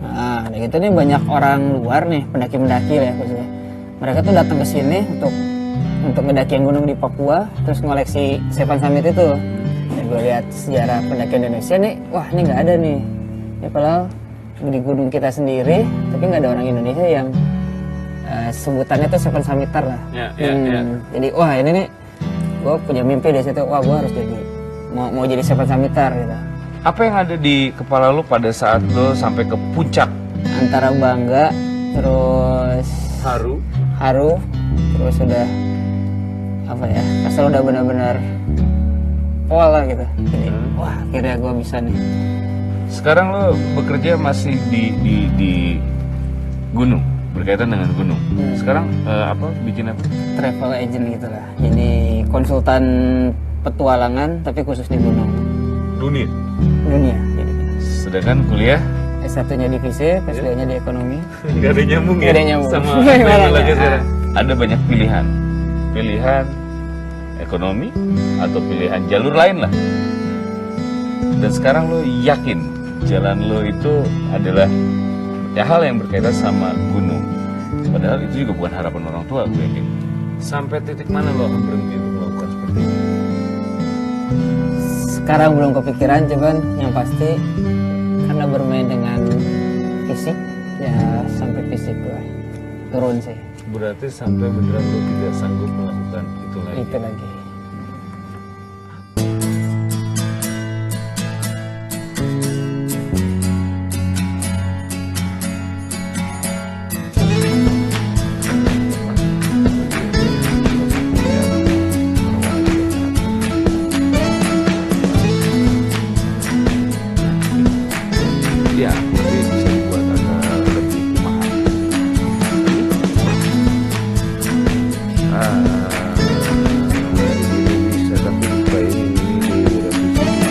Nah, gitu nih banyak orang luar nih, pendaki-pendaki lah ya khususnya. Mereka tuh datang ke sini untuk ngedakian gunung di Papua, terus ngoleksi Seven Summit itu. Dan gue lihat sejarah pendakian Indonesia nih, wah ini nggak ada nih. Ya padahal di gunung kita sendiri, tapi nggak ada orang Indonesia yang sebutannya tuh Seven Summiter lah. Jadi wah ini nih, gue punya mimpi dari situ. Wah gue harus jadi mau jadi Seven Summiter gitu. Apa yang ada di kepala lo pada saat lo sampai ke puncak? Antara bangga, terus haru, terus udah apa ya, asal udah benar-benar pol lah gitu. Jadi wah akhirnya gue bisa nih. Sekarang lo bekerja masih di gunung, berkaitan dengan gunung. Sekarang bikin apa? Travel agent gitu lah. Jadi konsultan petualangan tapi khusus di gunung. Dunia. Jadi. Sedangkan kuliah? S1-nya di FISIP, S2-nya di ekonomi. Gak ada nyambung ya? Gak ada nyambung. Sama lagi sekarang. Ada banyak pilihan. Pilihan ekonomi atau pilihan jalur lain lah. Dan sekarang lo yakin jalan lo itu adalah hal yang berkaitan sama gunung. Padahal itu juga bukan harapan orang tua, gue yakin. Sampai titik mana lo akan berhenti untuk melakukan seperti itu? Sekarang belum kepikiran, cuman yang pasti karena bermain dengan fisik, ya sampai fisik gue turun sih. Berarti sampai beneran lo tidak sanggup melakukan itu lagi? Itu lagi. Ya, tapi bisa dibuat agak lebih mahal. Bisa, tapi supaya ini direvisi.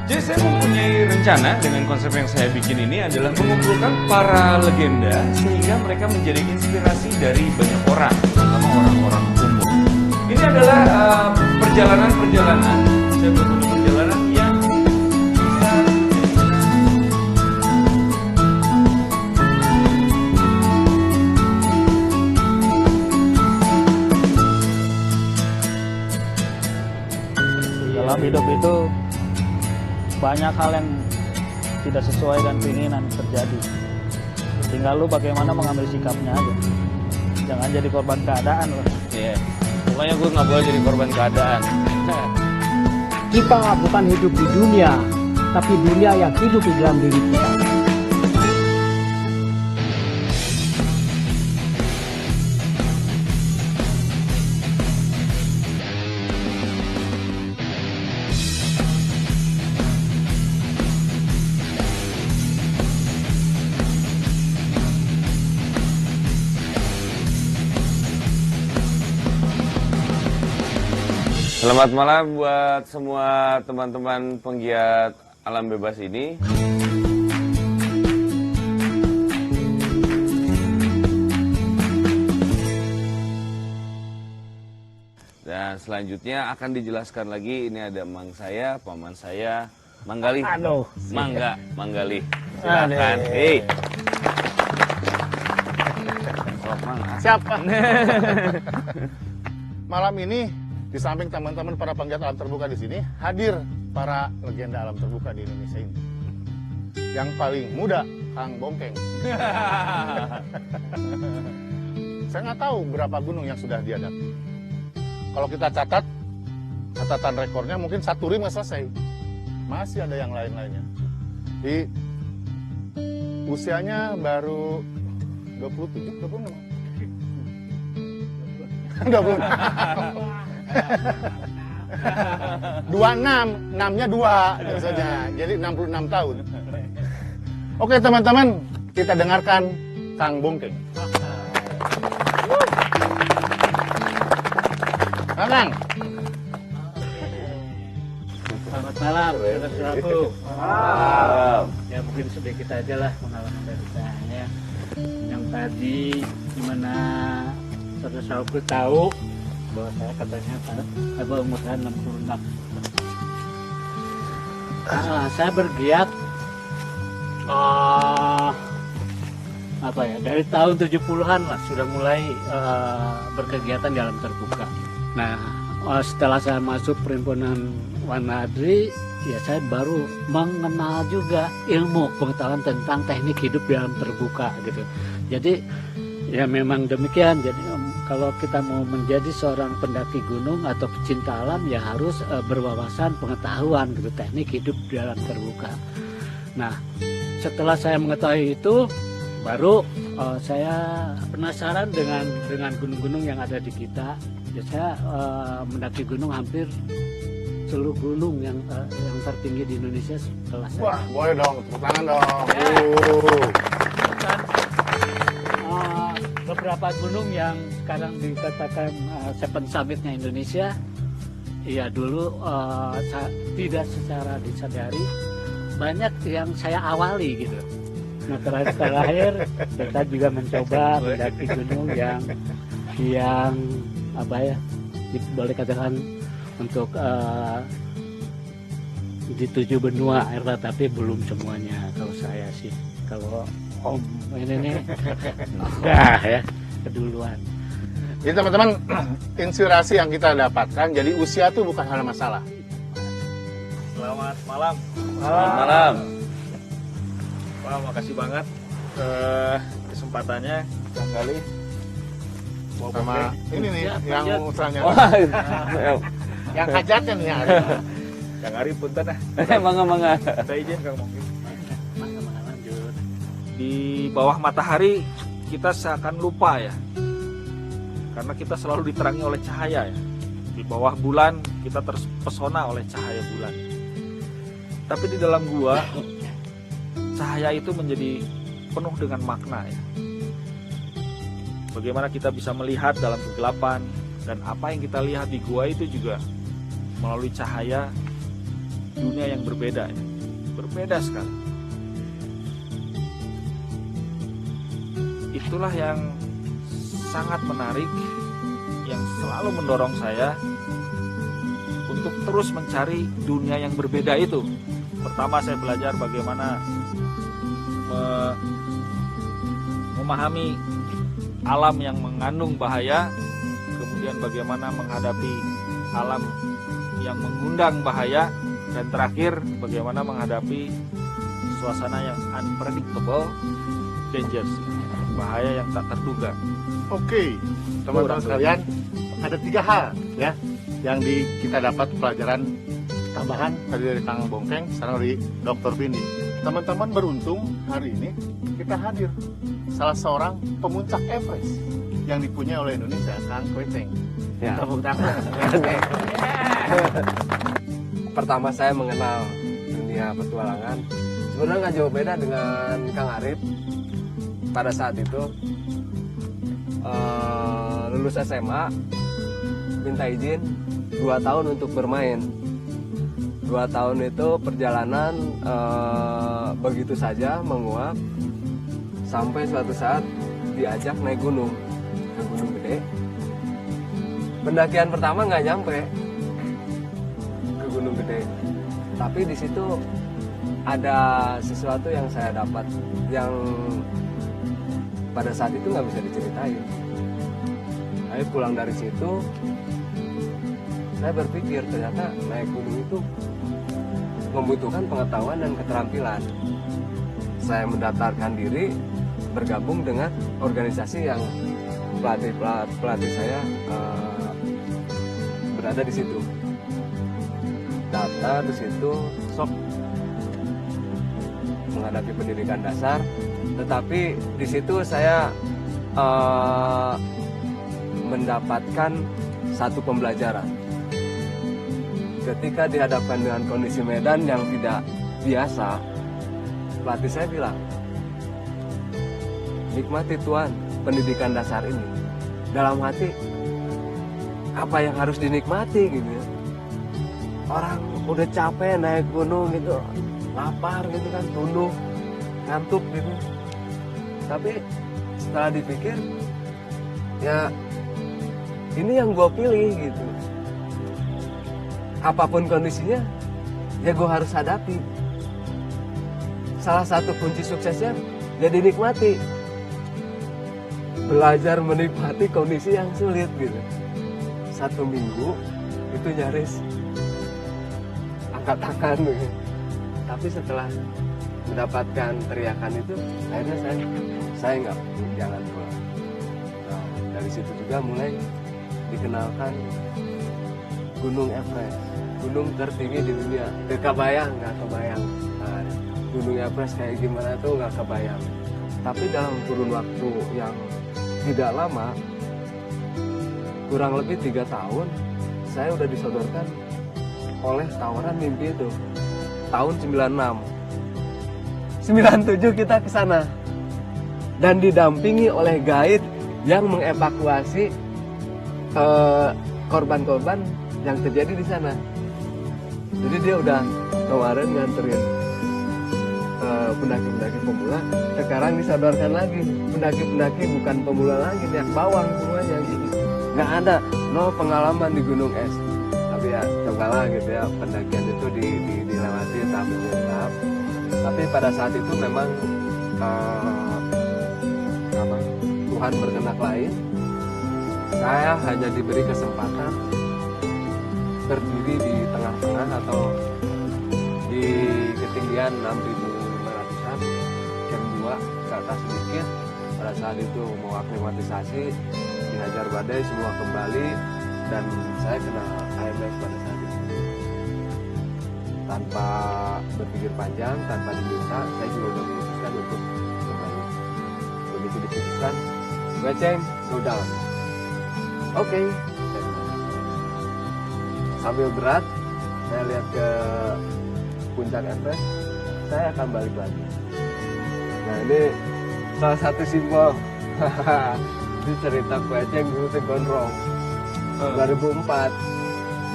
Jadi saya mempunyai rencana dengan konsep yang saya bikin ini adalah mengumpulkan para legenda sehingga mereka menjadi inspirasi dari banyak orang, terutama orang-orang umum. Ini adalah perjalanan-perjalanan, saya buat perjalanan yang bisa Dalam hidup itu banyak hal yang tidak sesuai dengan keinginan terjadi. Tinggal lu bagaimana mengambil sikapnya aja. Jangan jadi korban keadaan loh. Iya. Pokoknya gue nggak boleh jadi korban keadaan. Kita bukan hidup di dunia, tapi dunia yang hidup di dalam diri kita. Selamat malam buat semua teman-teman penggiat alam bebas ini. Dan selanjutnya akan dijelaskan lagi, ini ada Mang saya, paman saya, Mang Galih. Aduh. Mangga, Mang Galih. Silakan. Hei. Sok, Mang. Siapa? Malam ini di samping teman-teman para penggiat alam terbuka di sini, hadir para legenda alam terbuka di Indonesia ini. Yang paling muda, Kang Bongkeng. Saya nggak tahu berapa gunung yang sudah dihadapi. Kalau kita catat, catatan rekornya mungkin 1 rim nggak selesai. Masih ada yang lain-lainnya. Di usianya baru 27, 26. 26. 26, 6-nya 2 biasanya. Jadi 66 tahun. Oke teman-teman, kita dengarkan Kang Bongkeng. Kang. Selamat malam, saudara-saudaraku. Malam. Ya mungkin sedikit aja lah pengalaman dari saya. Yang tadi gimana saudara-saudaraku tahu bahwa saya katanya umur saya 66. Saya bergiat dari tahun 70-an lah sudah mulai berkegiatan di alam terbuka. Nah, setelah saya masuk perhimpunan Wanadri, ya saya baru mengenal juga ilmu pengetahuan tentang teknik hidup di alam terbuka gitu. Jadi ya memang demikian. Jadi kalau kita mau menjadi seorang pendaki gunung atau pecinta alam ya harus berwawasan pengetahuan gitu teknik hidup di alam terbuka. Nah, setelah saya mengetahui itu baru saya penasaran dengan gunung-gunung yang ada di kita. Ya saya mendaki gunung hampir seluruh gunung yang tertinggi di Indonesia setelah saya. Wah, boleh dong, tepuk tangan dong. Beberapa gunung yang sekarang dikatakan Seven Summit-nya Indonesia, ya dulu tidak secara disadari banyak yang saya awali gitu. Nah terakhir kita juga mencoba mendaki gunung yang apa ya, boleh katakan untuk di 7 benua Erta, tapi belum semuanya kalau saya sih. Kalau Om ini nih udah ya keduluan. Jadi teman-teman, inspirasi yang kita dapatkan, jadi usia itu bukan hal masalah. Selamat malam. Selamat malam. Wah, makasih banget kesempatannya Kang Galih. Sama ini nih yang usahanya. Yang hajatnya nih ya. Kang Ari punten ah. Mangga. Saya izin Kang Mongki. Di bawah matahari kita seakan lupa ya. Karena kita selalu diterangi oleh cahaya ya. Di bawah bulan kita terpesona oleh cahaya bulan. Tapi di dalam gua cahaya itu menjadi penuh dengan makna ya. Bagaimana kita bisa melihat dalam kegelapan, dan apa yang kita lihat di gua itu juga melalui cahaya dunia yang berbeda ya. Berbeda sekali. Itulah yang sangat menarik, yang selalu mendorong saya untuk terus mencari dunia yang berbeda itu. Pertama saya belajar bagaimana memahami alam yang mengandung bahaya, kemudian bagaimana menghadapi alam yang mengundang bahaya, dan terakhir bagaimana menghadapi suasana yang unpredictable dangers, bahaya yang tak terduga. Oke, teman-teman sekalian, ada 3 hal ya yang kita dapat pelajaran tambahan tadi dari Kang Bongkeng, sekarang dari Dr. Vindi. Teman-teman beruntung hari ini kita hadir salah seorang pemuncak Everest yang dipunyai oleh Indonesia, Kang Kweceng. Ya. Tepuk tangan. Pertama saya mengenal dunia petualangan sebenarnya nggak jauh beda dengan Kang Arif. Pada saat itu lulus SMA, minta izin 2 tahun untuk bermain. 2 tahun itu perjalanan begitu saja menguap sampai suatu saat diajak naik gunung, ke Gunung Gede. Pendakian pertama nggak nyampe ke Gunung Gede, tapi di situ ada sesuatu yang saya dapat yang pada saat itu nggak bisa diceritain. Saya pulang dari situ, saya berpikir ternyata naik gunung itu membutuhkan pengetahuan dan keterampilan. Saya mendaftarkan diri bergabung dengan organisasi yang pelatih saya berada di situ. Daftar di situ, sok menghadapi pendidikan dasar, tetapi di situ saya mendapatkan satu pembelajaran. Ketika dihadapkan dengan kondisi medan yang tidak biasa, pelatih saya bilang, nikmati Tuhan pendidikan dasar ini. Dalam hati, apa yang harus dinikmati gitu ya. Orang udah capek naik gunung gitu, lapar gitu kan, tunduk, ngantuk gitu. Tapi setelah dipikir, ya ini yang gue pilih gitu. Apapun kondisinya, ya gue harus hadapi. Salah satu kunci suksesnya, ya dinikmati. Belajar menikmati kondisi yang sulit gitu. 1 minggu itu nyaris angkat tangan gitu. Tapi setelah mendapatkan teriakan itu, akhirnya saya nggak, jangan pulang. Nah, dari situ juga mulai dikenalkan Gunung Everest, gunung tertinggi di dunia. Nggak kebayang. Nah, Gunung Everest kayak gimana tuh nggak kebayang. Tapi dalam kurun waktu yang tidak lama, kurang lebih 3 tahun, saya udah disodorkan oleh tawaran mimpi itu. Tahun 96, 97 kita ke sana dan didampingi oleh guide yang mengevakuasi korban-korban yang terjadi di sana. Jadi dia udah kemarin nganterin pendaki-pendaki pemula, sekarang disodorkan lagi pendaki-pendaki bukan pemula lagi, yang bawang semuanya gitu. Nggak ada, no pengalaman di gunung es. Tapi ya cobalah gitu ya, pendakian itu dilewati tahap demi tahap. Tapi pada saat itu memang Tuhan berkehendak lain. Saya hanya diberi kesempatan berdiri di tengah-tengah atau di ketinggian 6.500an, jam 2 ke atas sedikit. Pada saat itu mau aklimatisasi, dihajar badai, semua kembali, dan saya kena AMS pada saat itu. Tanpa berpikir panjang, tanpa diminta, saya juga sudah memutuskan untuk kembali. Begitu diputuskan, Kweceng, go down. Oke. Sambil berat, saya lihat ke puncak Everest, saya akan balik lagi. Nah, ini salah satu simbol. Ini cerita Kweceng dulu Gondrong 2004,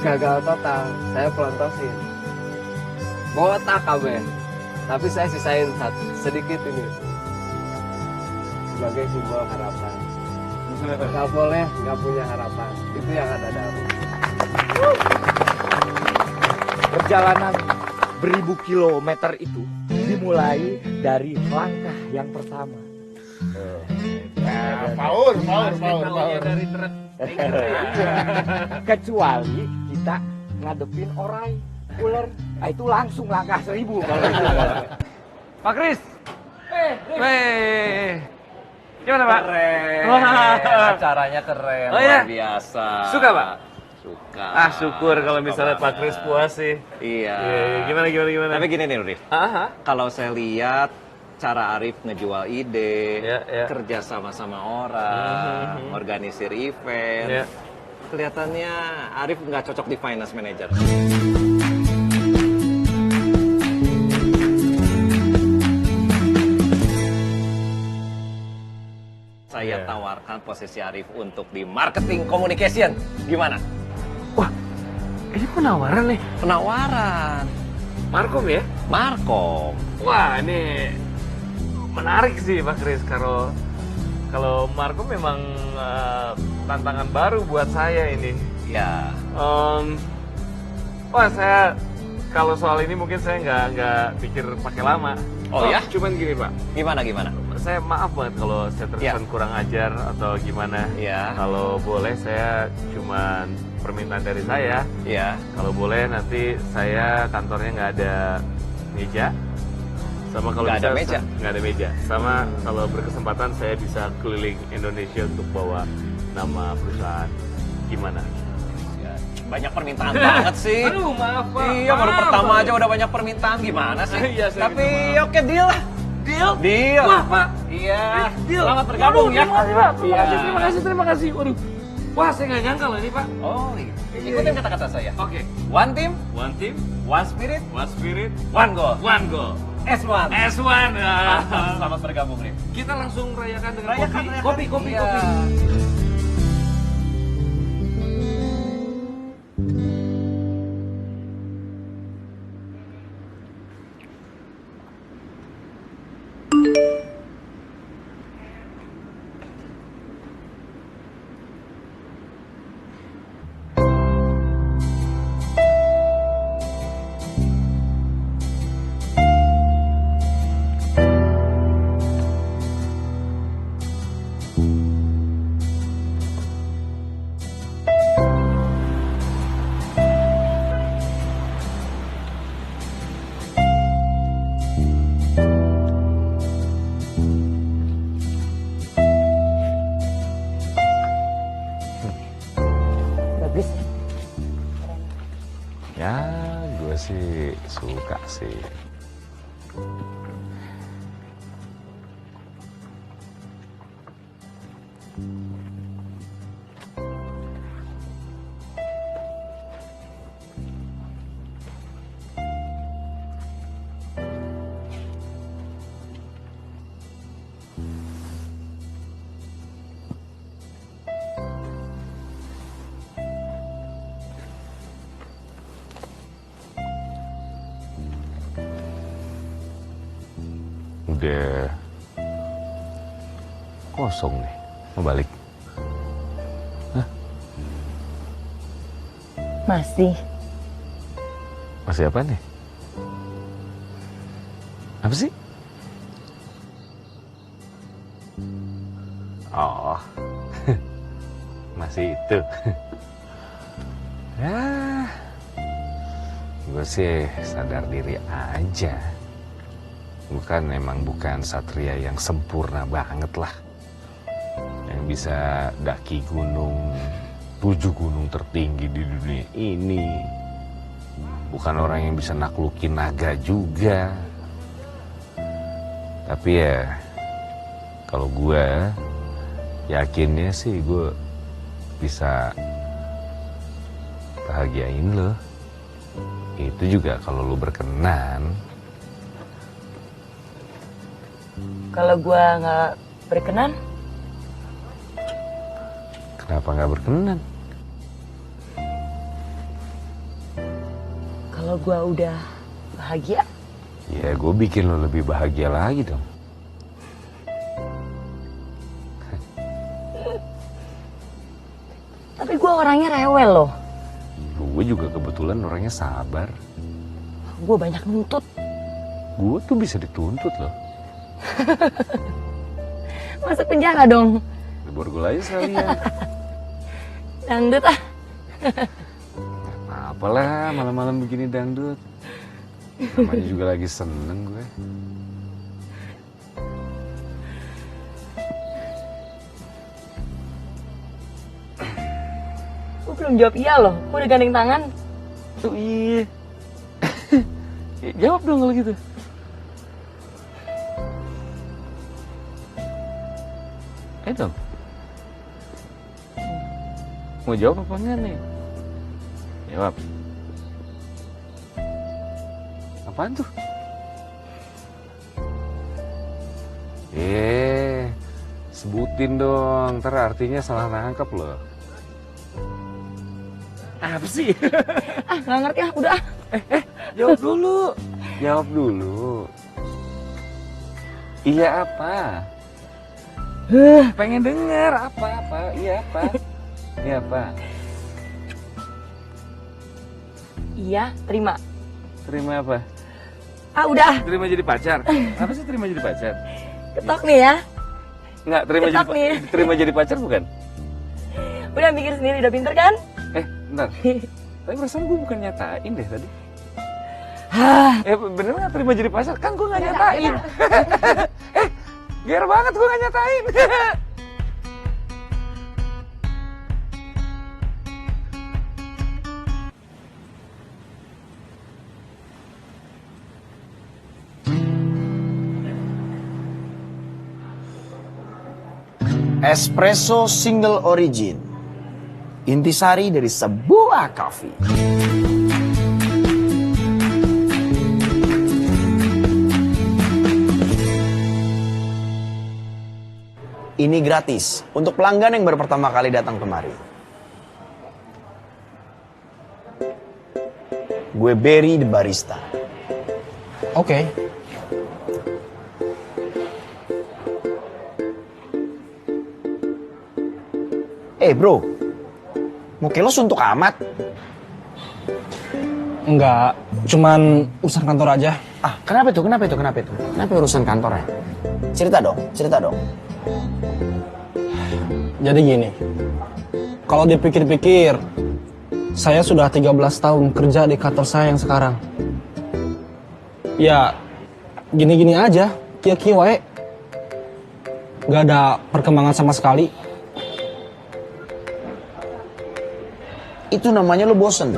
gagal total, saya pelontosin botak kabeh, tapi saya sisain sedikit ini sebagai simbol harapan. Gak boleh gak punya harapan, itu yang ada dalam. Perjalanan beribu kilometer itu dimulai dari langkah yang pertama. Power. Kecuali kita ngadepin ular, itu langsung langkah 1000 kalau itu. Pak Kris, Weh. Gimana Pak? Keren. Wah. Acaranya keren, Oh, iya? luar biasa. Suka Pak? Suka. Syukur kalau misalnya Pak Kris puas sih. Iya. Gimana? Tapi gini nih, Rif. Kalau saya lihat cara Arif ngejual ide, kerja sama orang, organisir event, kelihatannya Arif nggak cocok di finance manager. Saya tawarkan posisi Arif untuk di marketing communication. Gimana? Ini penawaran nih? Penawaran. Markom ya? Markom. Wah, ini menarik sih Pak Kris. Kalau Markom memang tantangan baru buat saya ini. Ya. Wah, saya kalau soal ini mungkin saya nggak pikir pakai lama. Oh ya? Cuman gini Pak. Gimana? Saya maaf banget kalau saya terkesan kurang ajar atau gimana. Ya. Kalau boleh saya cuman permintaan dari saya. Ya. Kalau boleh nanti saya kantornya nggak ada meja. Sama kalau Nggak bisa ada meja? nggak ada meja. Sama kalau berkesempatan saya bisa keliling Indonesia untuk bawa nama perusahaan. Gimana? Banyak permintaan banget sih. Aduh, maaf Pak. Iya, baru pertama aja udah banyak permintaan. Gimana sih? Iya, saya Tapi minta maaf. oke, deal lah. Deal. Wah Pak. Iya. Deal. Selamat bergabung ya. Terima kasih Pak. Iya. Terima kasih. Waduh. Wah, saya nggak nyangka loh ini Pak. Oh, iya. Ikutin kata-kata saya. Oke. One team, one spirit, one goal. one goal. S1. S1. Selamat bergabung, Rif. Kita langsung rayakan dengan Rayakan. kopi. Iya. Ya, gue sih suka sih. Udah kosong nih, mau balik. Hah? Masih. Masih apa nih? Apa sih? Oh, masih itu. Ya, gue sih sadar diri aja. Bukan satria yang sempurna banget lah. Yang bisa daki gunung, 7 gunung tertinggi di dunia ini. Bukan orang yang bisa naklukin naga juga. Tapi ya, kalau gue yakinnya sih gue bisa bahagiain lo. Itu juga kalau lo berkenan. Kalau gua nggak berkenan, Kenapa nggak berkenan? kalau gua udah bahagia, Ya gue bikin lo lebih bahagia lagi dong. tapi gua orangnya rewel loh. Gue juga kebetulan orangnya sabar. Gua banyak nuntut. Gue tuh bisa dituntut loh. Masuk penjara dong. Borgol aja sekalian. Dangdut ah. Apalah malam-malam begini dangdut. Namanya juga lagi seneng gue. belum jawab iya loh. Gue udah gandeng tangan. Tuh iya. Jawab dong kalau gitu. Dong. Mau jawab apa enggak nih? Jawab. Apaan tuh? Sebutin dong, ntar artinya salah nangkep loh. Apa sih? Nggak ngerti udah. Jawab dulu. Jawab dulu. Iya apa? Pengen denger apa? Iya apa? Iya apa? Iya, terima. Terima apa? Udah. Terima jadi pacar. Apa sih terima jadi pacar? Ketok nih ya. Enggak, terima jadi pacar bukan? Udah mikir sendiri, udah pinter kan? Bentar. Tapi perasaan gue bukan nyatain deh tadi. Bener nggak terima jadi pacar? Kan gue nggak nyatain. Ger banget gue nggak nyatain. Espresso single origin. Intisari dari sebuah kopi. Ini gratis untuk pelanggan yang baru pertama kali datang kemari. Gue Berry the Barista. Oke. Bro, mau kelos untuk amat? Enggak, cuman urusan kantor aja. Kenapa itu? Kenapa urusan kantor ya? Cerita dong. Jadi gini, kalau dipikir-pikir, saya sudah 13 tahun kerja di kantor saya yang sekarang. Ya, gini-gini aja, kia-kia wae. Gak ada perkembangan sama sekali. Itu namanya lu bosen?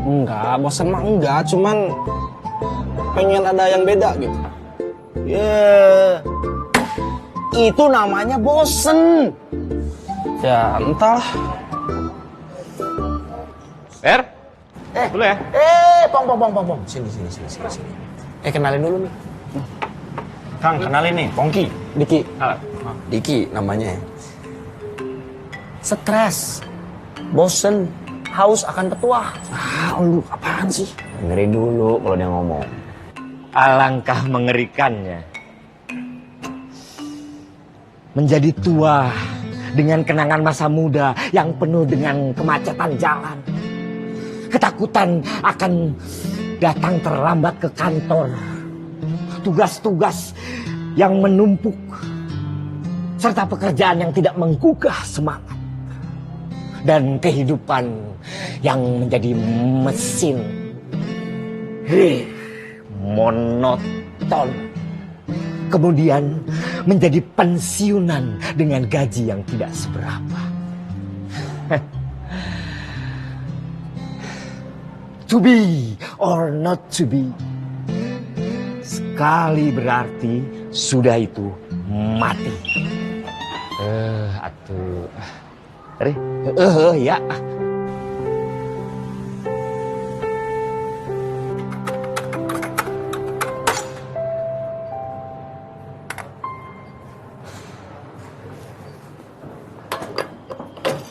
Enggak, bosen mah enggak, cuman pengen ada yang beda gitu. Itu namanya bosen. Ya, entahlah. Dulu ya. Pong. Sini. Kenalin dulu nih. Kang, kenalin nih, Pongki. Diki. Diki namanya. Stres. Bosen, haus akan petuah. Lu apaan sih? Dengerin dulu kalau dia ngomong. Alangkah mengerikannya. Menjadi tua dengan kenangan masa muda yang penuh dengan kemacetan jalan. Ketakutan akan datang terlambat ke kantor. Tugas-tugas yang menumpuk. Serta pekerjaan yang tidak menggugah semangat. Dan kehidupan yang menjadi mesin monoton, kemudian menjadi pensiunan dengan gaji yang tidak seberapa. To be or not to be, sekali berarti sudah itu mati. Atuh. Ya.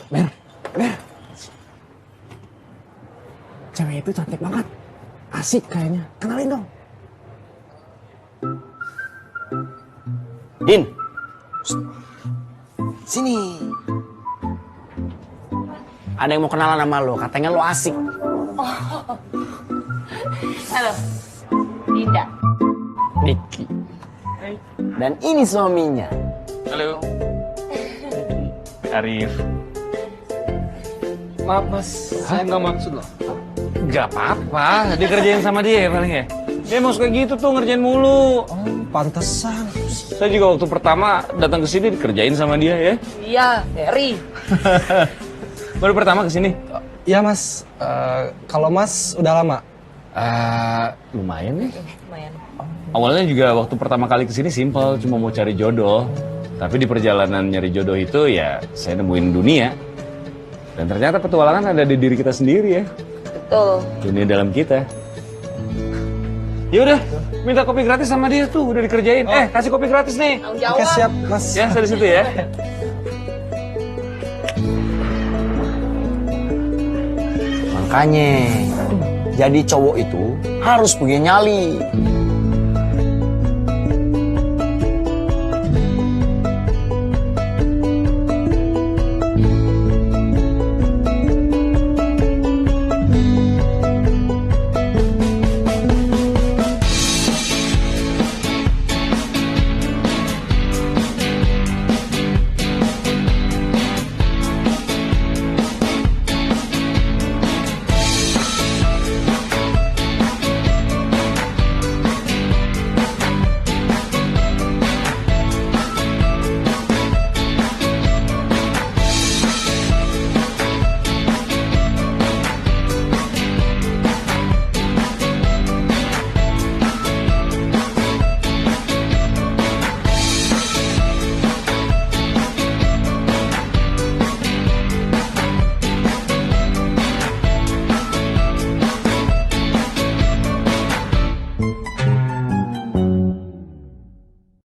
Ber. Cewek itu cantik banget. Asik kayaknya. Kenalin dong. Din. Sini. Ada yang mau kenalan sama lo, katanya lo asik. Halo, Dinda. Diki. Dan ini suaminya. Halo. Arif. Maaf mas, saya nggak maksud loh. Gak apa-apa, dikerjain sama dia ya paling ya. Dia mau kayak gitu tuh ngerjain mulu. Pantesan. Saya juga waktu pertama datang ke sini dikerjain sama dia ya. Iya, Berry. Baru pertama kesini? Iya mas, kalau mas udah lama? Lumayan nih. Awalnya juga waktu pertama kali kesini simpel, cuma mau cari jodoh. Tapi di perjalanan nyari jodoh itu ya saya nemuin dunia. Dan ternyata petualangan ada di diri kita sendiri ya. Betul. Dunia dalam kita. Ya udah, minta kopi gratis sama dia tuh, udah dikerjain. Kasih kopi gratis nih. Oke siap mas. Ya, saya di situ ya. Makanya, jadi cowok itu harus punya nyali.